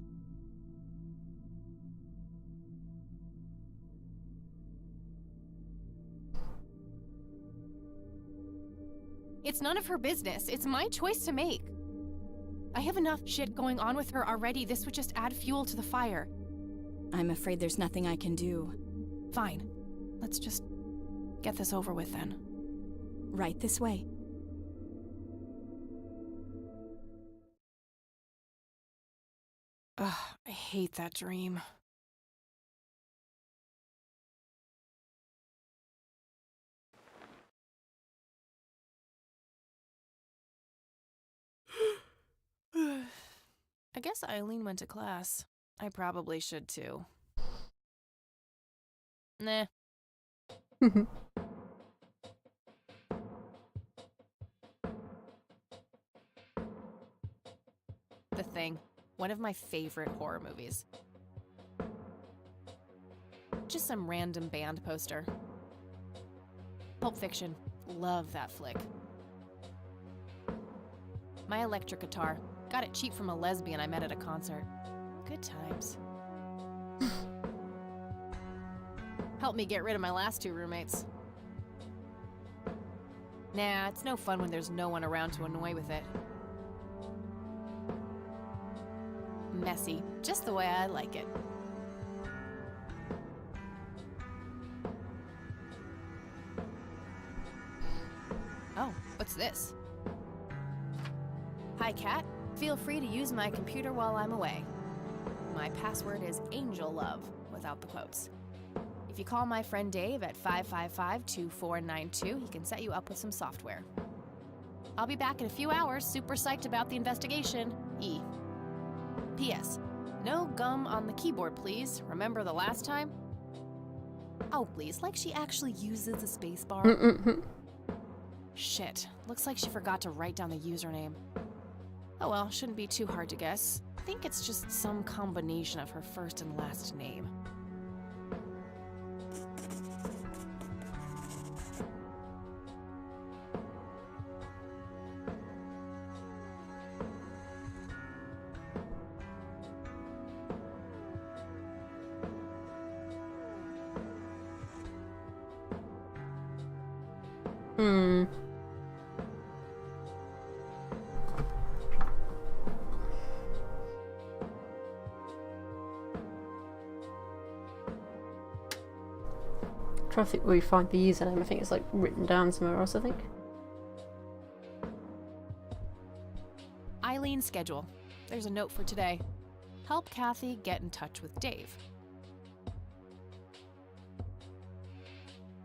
It's none of her business. It's my choice to make. I have enough shit going on with her already. This would just add fuel to the fire. I'm afraid there's nothing I can do. Fine. Let's just get this over with then. Right this way. Ugh, I hate that dream. I guess Eileen went to class. I probably should too. Nah. The Thing, one of my favorite horror movies. Just some random band poster. Pulp Fiction, love that flick. My electric guitar, got it cheap from a lesbian I met at a concert. Good times. Helped me get rid of my last 2 roommates. Nah, it's no fun when there's no one around to annoy with it. Messy, just the way I like it. Oh, what's this? Hi, Cat. Feel free to use my computer while I'm away. My password is AngelLove, without the quotes. If you call my friend Dave at 555-2492, he can set you up with some software. I'll be back in a few hours, super psyched about the investigation. E. P.S. No gum on the keyboard, please. Remember the last time? Oh, please, like she actually uses the space bar. Shit, looks like she forgot to write down the username. Oh well, shouldn't be too hard to guess. I think it's just some combination of her first and last name. Trying to think where we find the username. I think it's like written down somewhere else, I think. Eileen's schedule. There's a note for today. Help Kathy get in touch with Dave.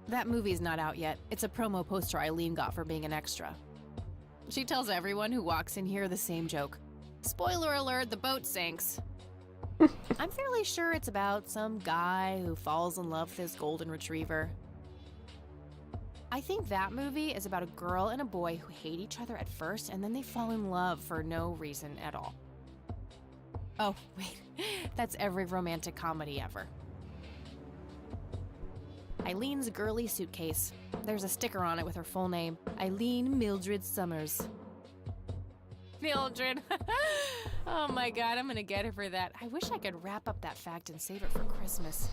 That movie's not out yet. It's a promo poster Eileen got for being an extra. She tells everyone who walks in here the same joke. Spoiler alert, the boat sinks. I'm fairly sure it's about some guy who falls in love with his golden retriever. I think that movie is about a girl and a boy who hate each other at first and then they fall in love for no reason at all. Oh, wait, that's every romantic comedy ever. Eileen's girly suitcase. There's a sticker on it with her full name, Eileen Mildred Summers. Mildred! Oh my god, I'm gonna get her for that. I wish I could wrap up that fact and save it for Christmas.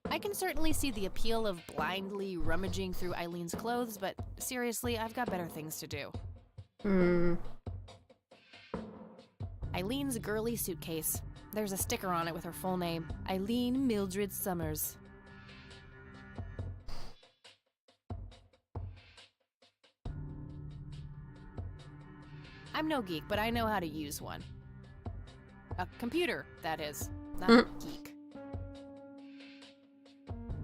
I can certainly see the appeal of blindly rummaging through Eileen's clothes, but seriously, I've got better things to do. Eileen's girly suitcase. There's a sticker on it with her full name, Eileen Mildred Summers. I'm no geek, but I know how to use one. A computer, that is. Not a geek.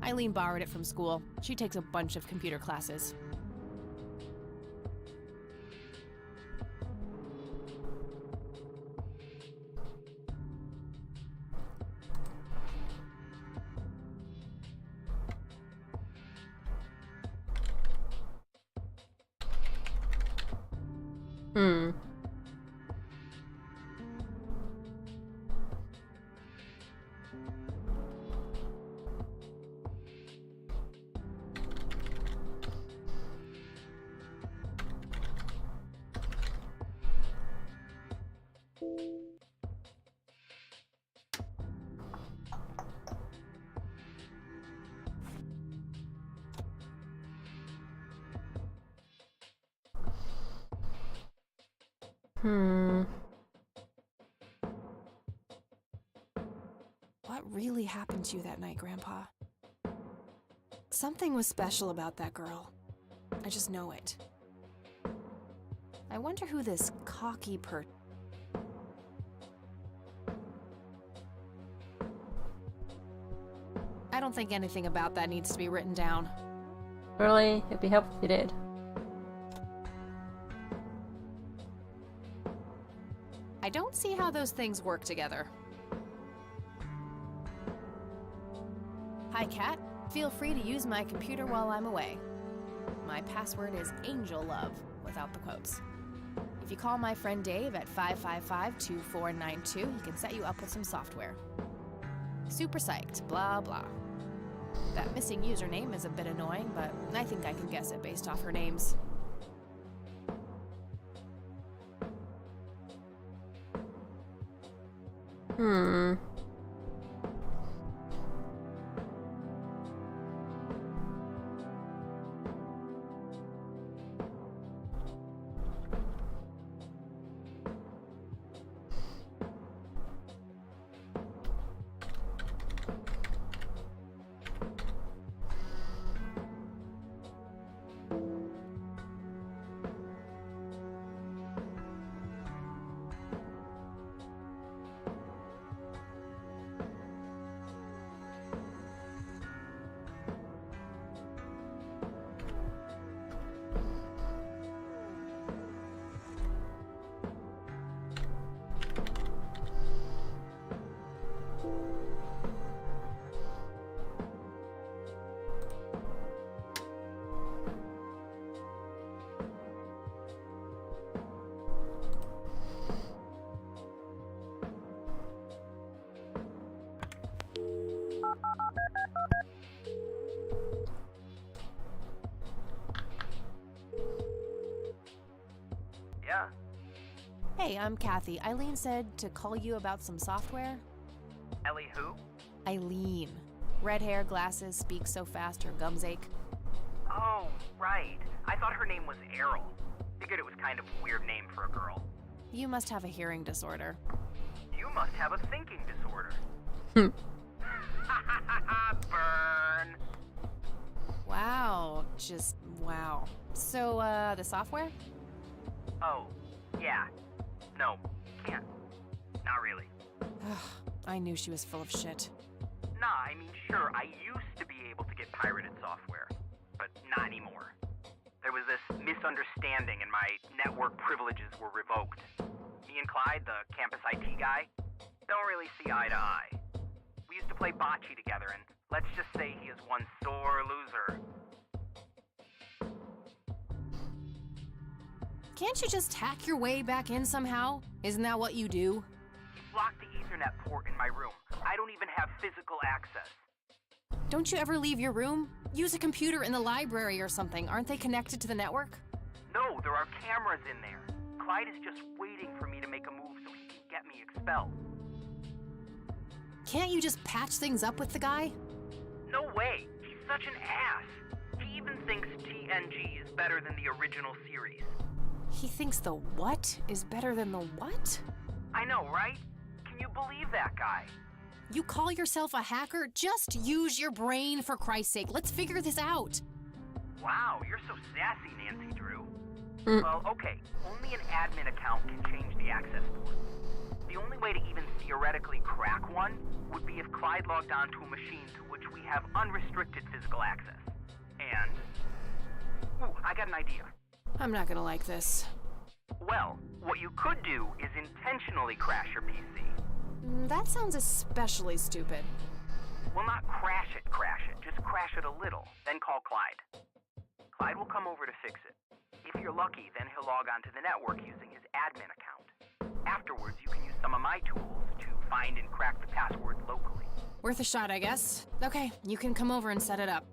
Eileen borrowed it from school. She takes a bunch of computer classes. What really happened to you that night, Grandpa? Something was special about that girl. I just know it. I wonder who this cocky I don't think anything about that needs to be written down. Really? It'd be helpful if you did. I don't see how those things work together. Hi, Cat. Feel free to use my computer while I'm away. My password is AngelLove, without the quotes. If you call my friend Dave at 555-2492, he can set you up with some software. Super psyched, blah blah. That missing username is a bit annoying, but I think I can guess it based off her names. Yeah. Hey, I'm Kathy. Eileen said to call you about some software. Ellie who? Eileen. Red hair, glasses, speaks so fast her gums ache. Oh, right. I thought her name was Errol. Figured it was kind of a weird name for a girl. You must have a hearing disorder. You must have a thinking disorder. Burn. Wow, just wow. So, the software? Oh, yeah. No, can't. Not really. I knew she was full of shit. Nah, I mean, sure, I used to be able to get pirated software, but not anymore. There was this misunderstanding and my network privileges were revoked. Me and Clyde, the campus IT guy, don't really see eye to eye. We used to play bocce together, and let's just say he is one sore loser. Can't you just hack your way back in somehow? Isn't that what you do? He blocked the Ethernet port in my room. I don't even have physical access. Don't you ever leave your room? Use a computer in the library or something. Aren't they connected to the network? No, there are cameras in there. Clyde is just waiting for me to make a move so he can get me expelled. Can't you just patch things up with the guy? No way. He's such an ass. He even thinks TNG is better than the original series. He thinks the what is better than the what? I know, right? Can you believe that guy? You call yourself a hacker? Just use your brain, for Christ's sake. Let's figure this out. Wow, you're so sassy, Nancy Drew. Well, okay, only an admin account can change the access port. The only way to even theoretically crack one would be if Clyde logged onto a machine to which we have unrestricted physical access. And... ooh, I got an idea. I'm not gonna like this. Well, what you could do is intentionally crash your PC. That sounds especially stupid. Well, not crash it, just crash it a little, then call Clyde. Clyde will come over to fix it. If you're lucky, then he'll log onto the network using his admin account. Afterwards, you can use some of my tools to find and crack the password locally. Worth a shot, I guess. Okay, you can come over and set it up.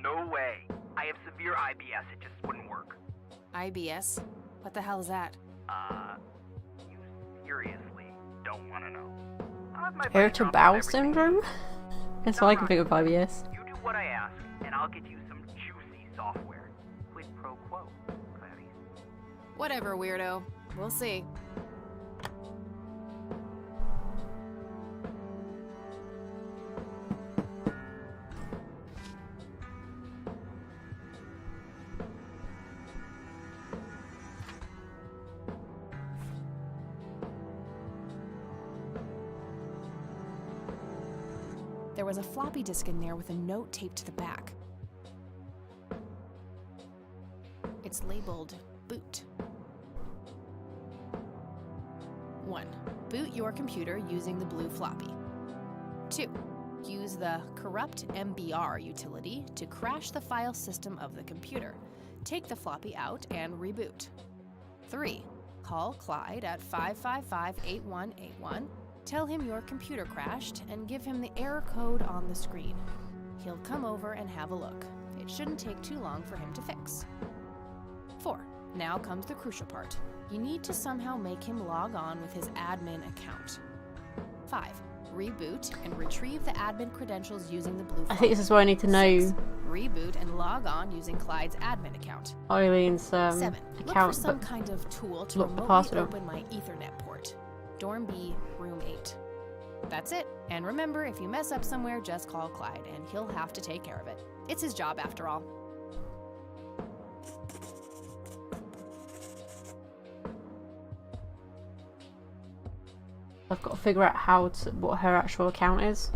No way. I have severe IBS, it just wouldn't work. IBS? What the hell is that? You seriously don't want to know. Irritable bowel syndrome? That's all I can think of IBS. You do what I ask, and I'll get you some juicy software. Quid pro quo, Clarice. Whatever, weirdo. We'll see. There was a floppy disk in there with a note taped to the back. It's labeled boot. 1. Boot your computer using the blue floppy. 2. Use the corrupt MBR utility to crash the file system of the computer. take the floppy out and reboot. 3. Call Clyde at 555-8181, tell him your computer crashed, and give him the error code on the screen. He'll come over and have a look. It shouldn't take too long for him to fix. 4. Now comes the crucial part. You need to somehow make him log on with his admin account. 5. Reboot and retrieve the admin credentials using the blue phone. I think this is where I need to know 6. Reboot and log on using Clyde's admin account. Eileen's 7. account. Look for some kind of tool to lock the remotely password. open my Ethernet port. Dorm B, room 8. That's it. And remember, if you mess up somewhere, just call Clyde, and he'll have to take care of it. It's his job, after all. I've got to figure out what her actual account is.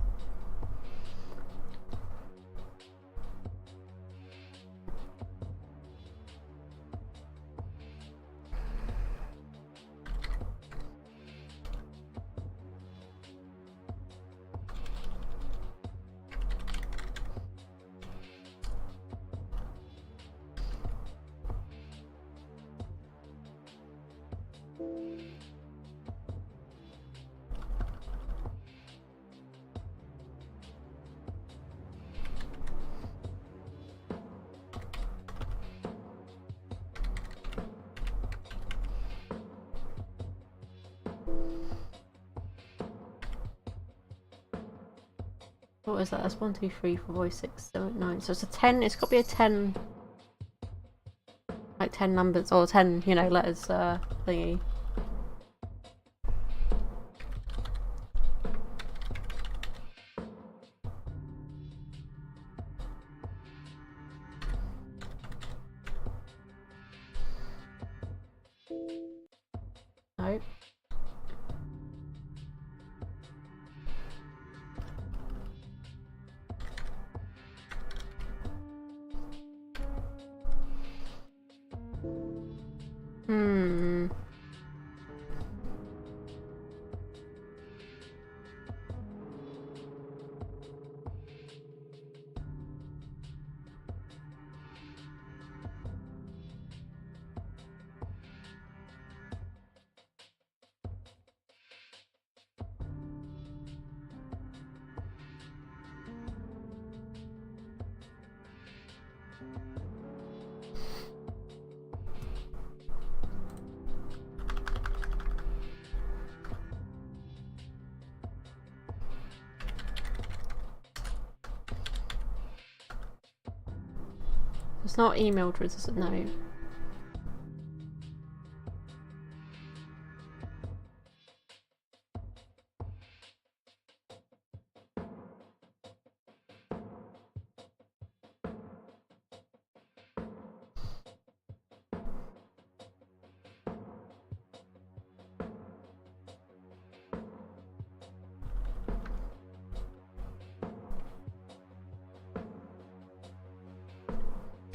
What is that? That's 1, 2, 3, 4, 5, 6, 7, 9. So it's a 10. It's got to be a 10. Like 10 numbers or 10, you know, letters thingy. No. It's not emailed or is it? No.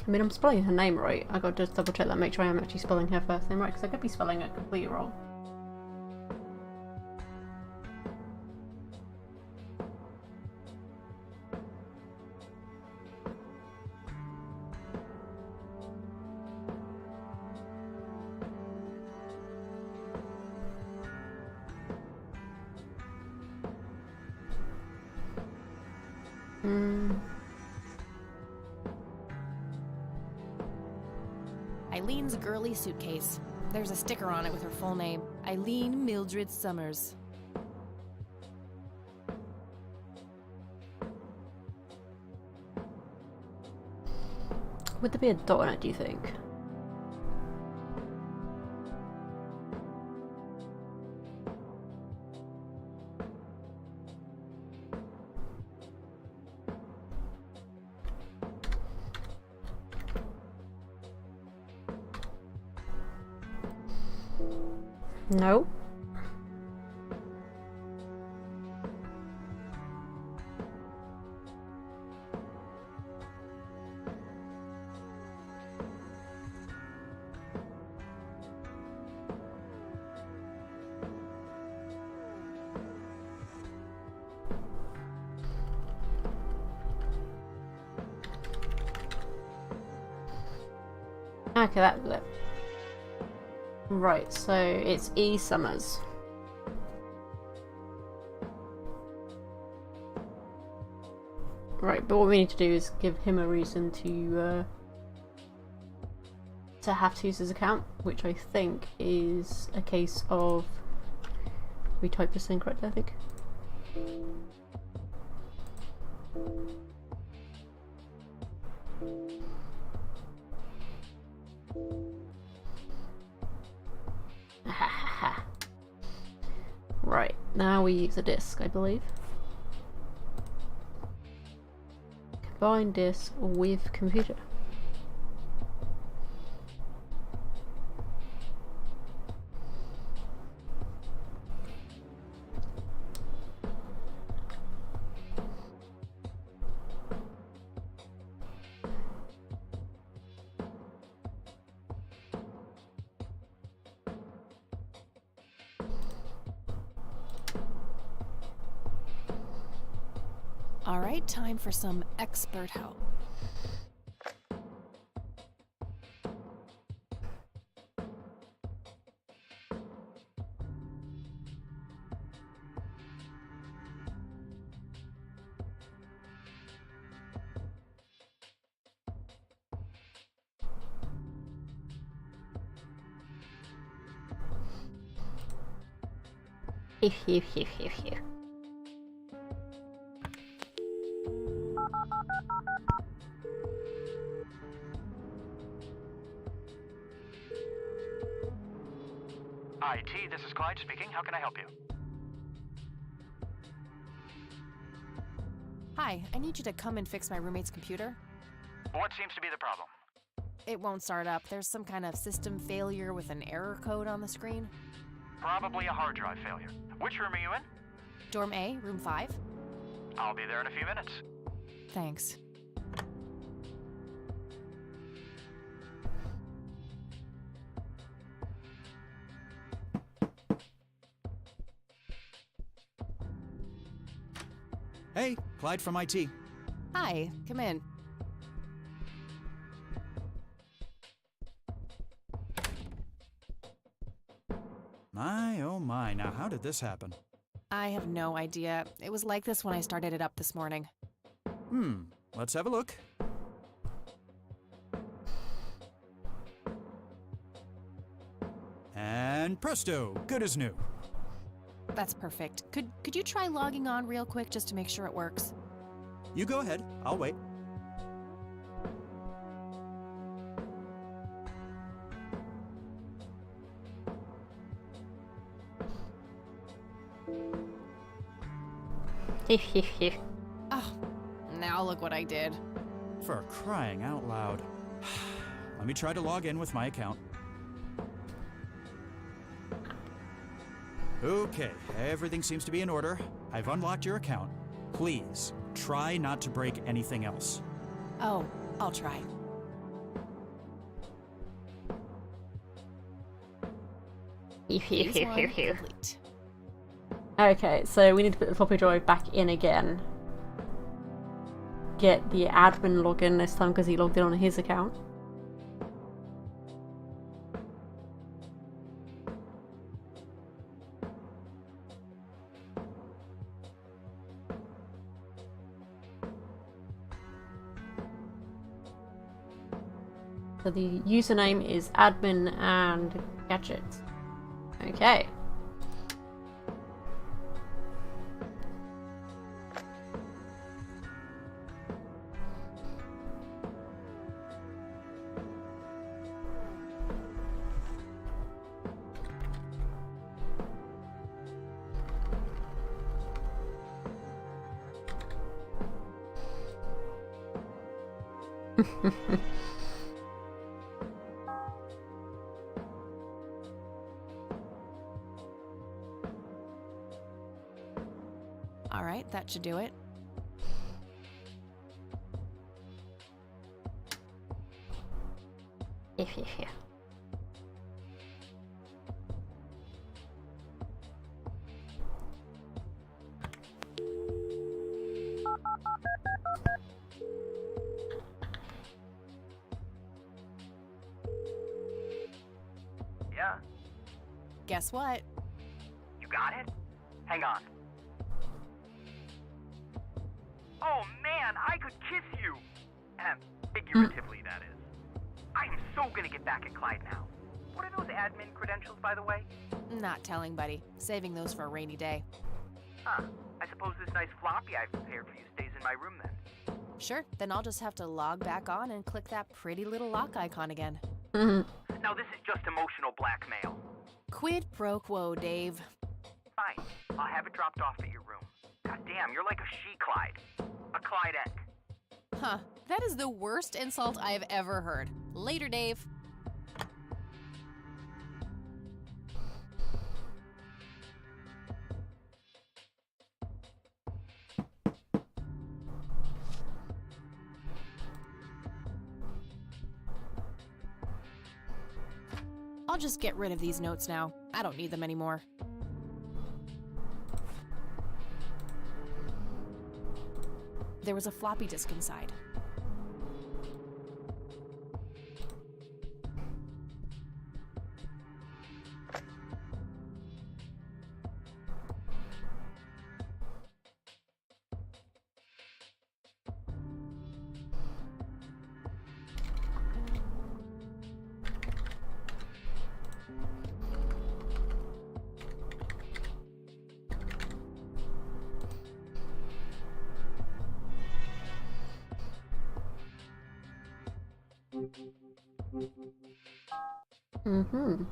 I mean, I'm spelling her name right. I got to just double check that, make sure I am actually spelling her first name right, because I could be spelling it completely wrong. Eileen's girly suitcase. There's a sticker on it with her full name. Eileen Mildred Summers. Would there be a dot on it, do you think? No. Okay, that was it. Right, so it's E. Summers. Right, but what we need to do is give him a reason to have to use his account, which I think is a case of we typed this in correctly, I think. Right, now we use a disk, I believe. Combine disk with computer. All right, time for some expert help. If. IT, this is Clyde speaking. How can I help you? Hi, I need you to come and fix my roommate's computer. What seems to be the problem? It won't start up. There's some kind of system failure with an error code on the screen. Probably a hard drive failure. Which room are you in? Dorm A, room 5. I'll be there in a few minutes. Thanks. Hey, Clyde from IT. Hi, come in. My, oh my, now how did this happen? I have no idea. It was like this when I started it up this morning. Let's have a look. And presto, good as new. That's perfect. Could you try logging on real quick just to make sure it works? You go ahead, I'll wait. Oh, now look what I did. For crying out loud. Let me try to log in with my account. Okay, everything seems to be in order. I've unlocked your account. Please, try not to break anything else. Oh, I'll try. Phase 1 complete. Okay, so we need to put the floppy drive back in again. Get the admin login this time because he logged in on his account. So the username is admin and gadgets. Okay. All right, that should do it. Yeah? Guess what? You got it? Hang on. Oh man, I could kiss you! Figuratively, that is. I am so gonna get back at Clyde now. What are those admin credentials, by the way? Not telling, buddy. Saving those for a rainy day. Huh. I suppose this nice floppy I've prepared for you stays in my room then. Sure, then I'll just have to log back on and click that pretty little lock icon again. Now this is just emotional blackmail. Quid pro quo, Dave. Fine. I'll have it dropped off at your room. God damn, you're like a she-Clyde. A Clydette. Huh, that is the worst insult I have ever heard. Later, Dave. I'll just get rid of these notes now. I don't need them anymore. There was a floppy disk inside. Mm-hmm.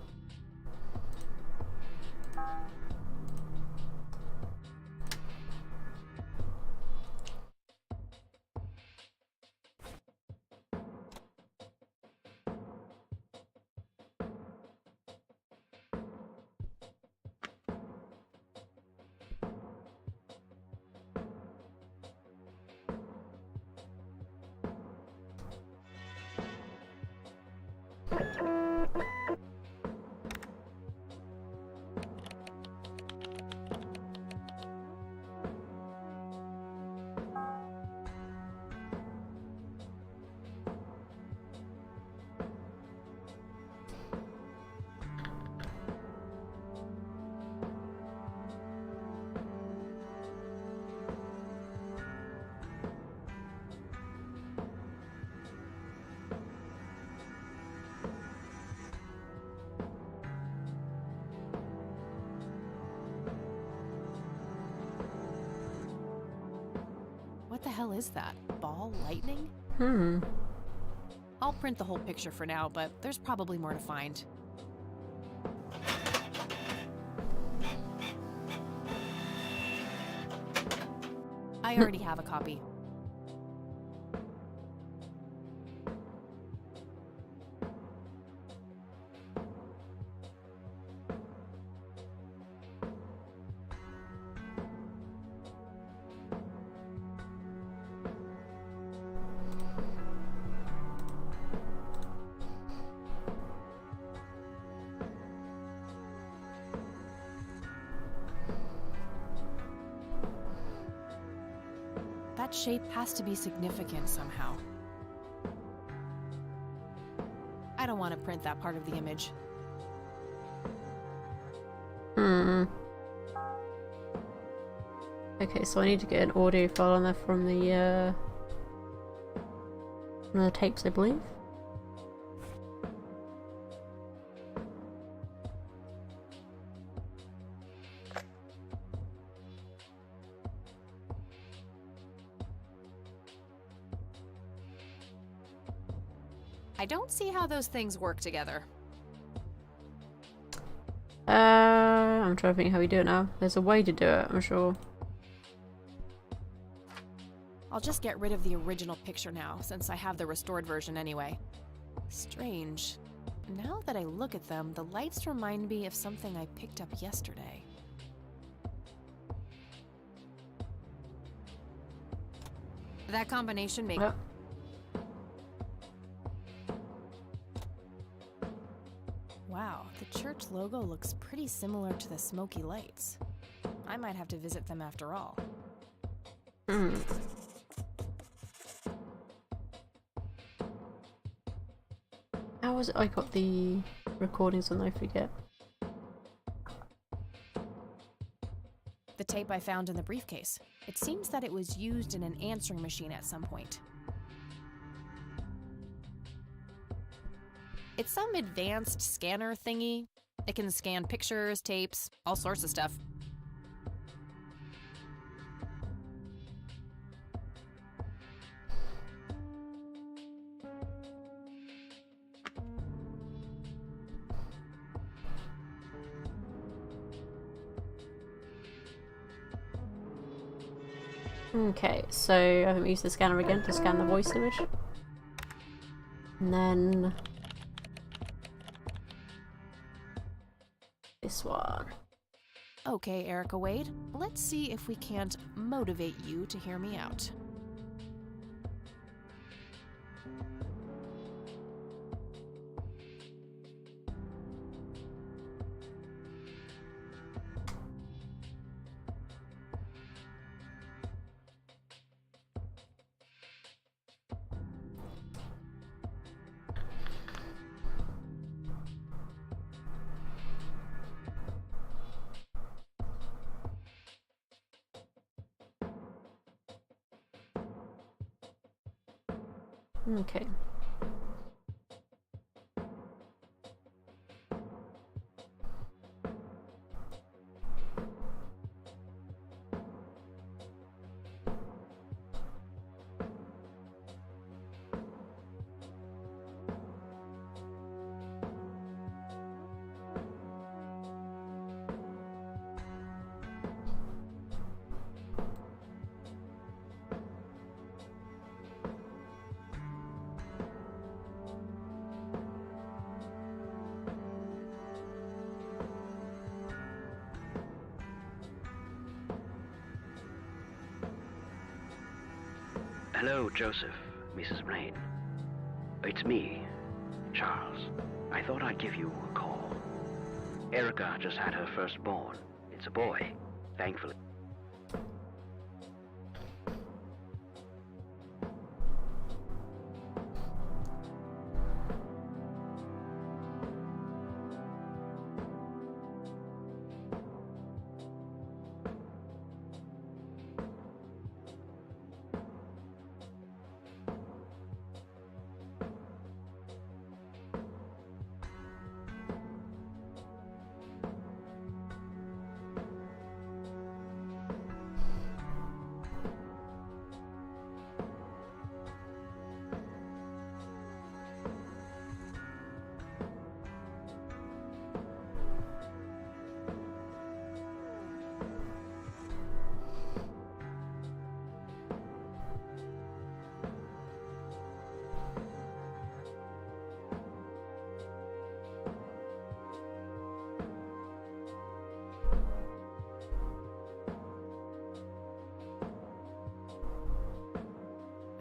What the hell is that? Ball lightning? I'll print the whole picture for now, but there's probably more to find. I already have a copy. That shape has to be significant somehow. I don't want to print that part of the image. Okay, so I need to get an audio file on there from the tapes, I believe. I don't see how those things work together. I'm trying to think how we do it now. There's a way to do it, I'm sure. I'll just get rid of the original picture now, since I have the restored version anyway. Strange. Now that I look at them, the lights remind me of something I picked up yesterday. That combination makes... Wow, the church logo looks pretty similar to the smoky lights. I might have to visit them after all. How was it I got the recordings on No Forget. The tape I found in the briefcase. It seems that it was used in an answering machine at some point. It's some advanced scanner thingy. It can scan pictures, tapes, all sorts of stuff. Okay, so I haven't used the scanner again to scan the voice image. And then this one. Okay, Erica Wade, let's see if we can't motivate you to hear me out. Okay. Hello, Joseph, Mrs. Rain. It's me, Charles. I thought I'd give you a call. Erica just had her firstborn. It's a boy, thankfully.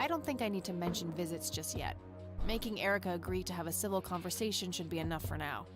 I don't think I need to mention visits just yet. Making Erica agree to have a civil conversation should be enough for now.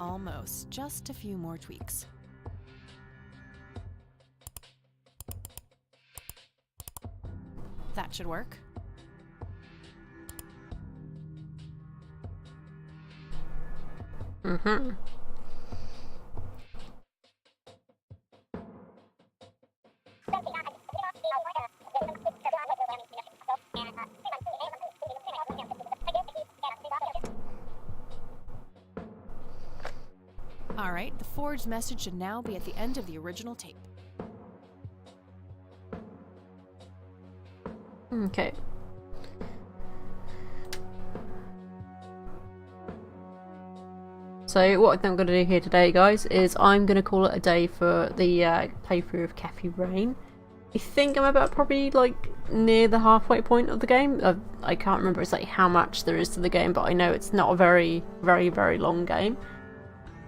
Almost. Just a few more tweaks. That should work. Mm-hmm. Alright, the forged message should now be at the end of the original tape. Okay. So what I think I'm going to do here today, guys, is I'm going to call it a day for the playthrough of Kathy Rain. I think I'm about probably like near the halfway point of the game. I can't remember exactly how much there is to the game, but I know it's not a very, very, very long game.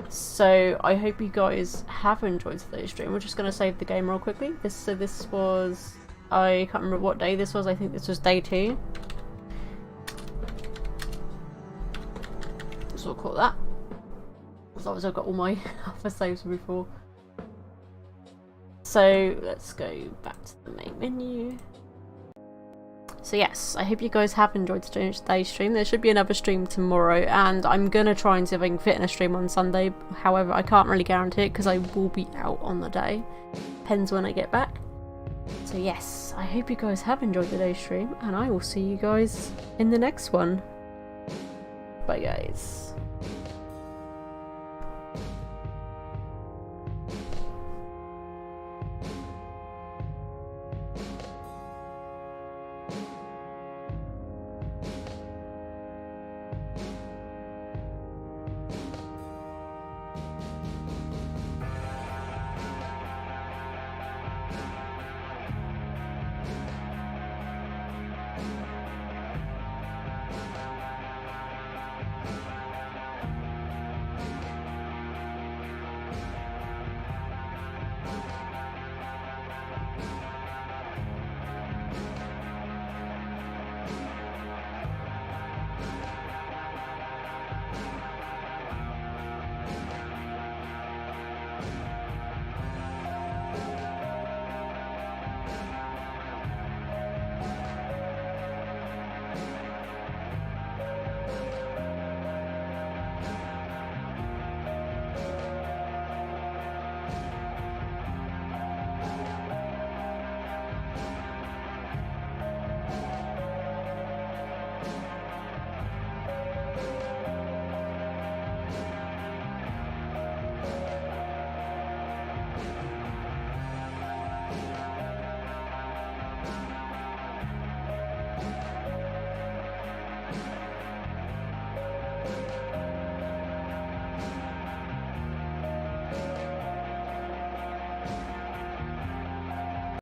So I hope you guys have enjoyed today's stream. We're just going to save the game real quickly. This was, I can't remember what day this was. I think this was day 2. So we'll call that. As long as I've got all my other saves before. So let's go back to the main menu. So yes, I hope you guys have enjoyed today's stream. There should be another stream tomorrow, and I'm going to try and see if I can fit in a stream on Sunday. However, I can't really guarantee it because I will be out on the day. Depends when I get back. So yes, I hope you guys have enjoyed today's stream, and I will see you guys in the next one. Bye guys.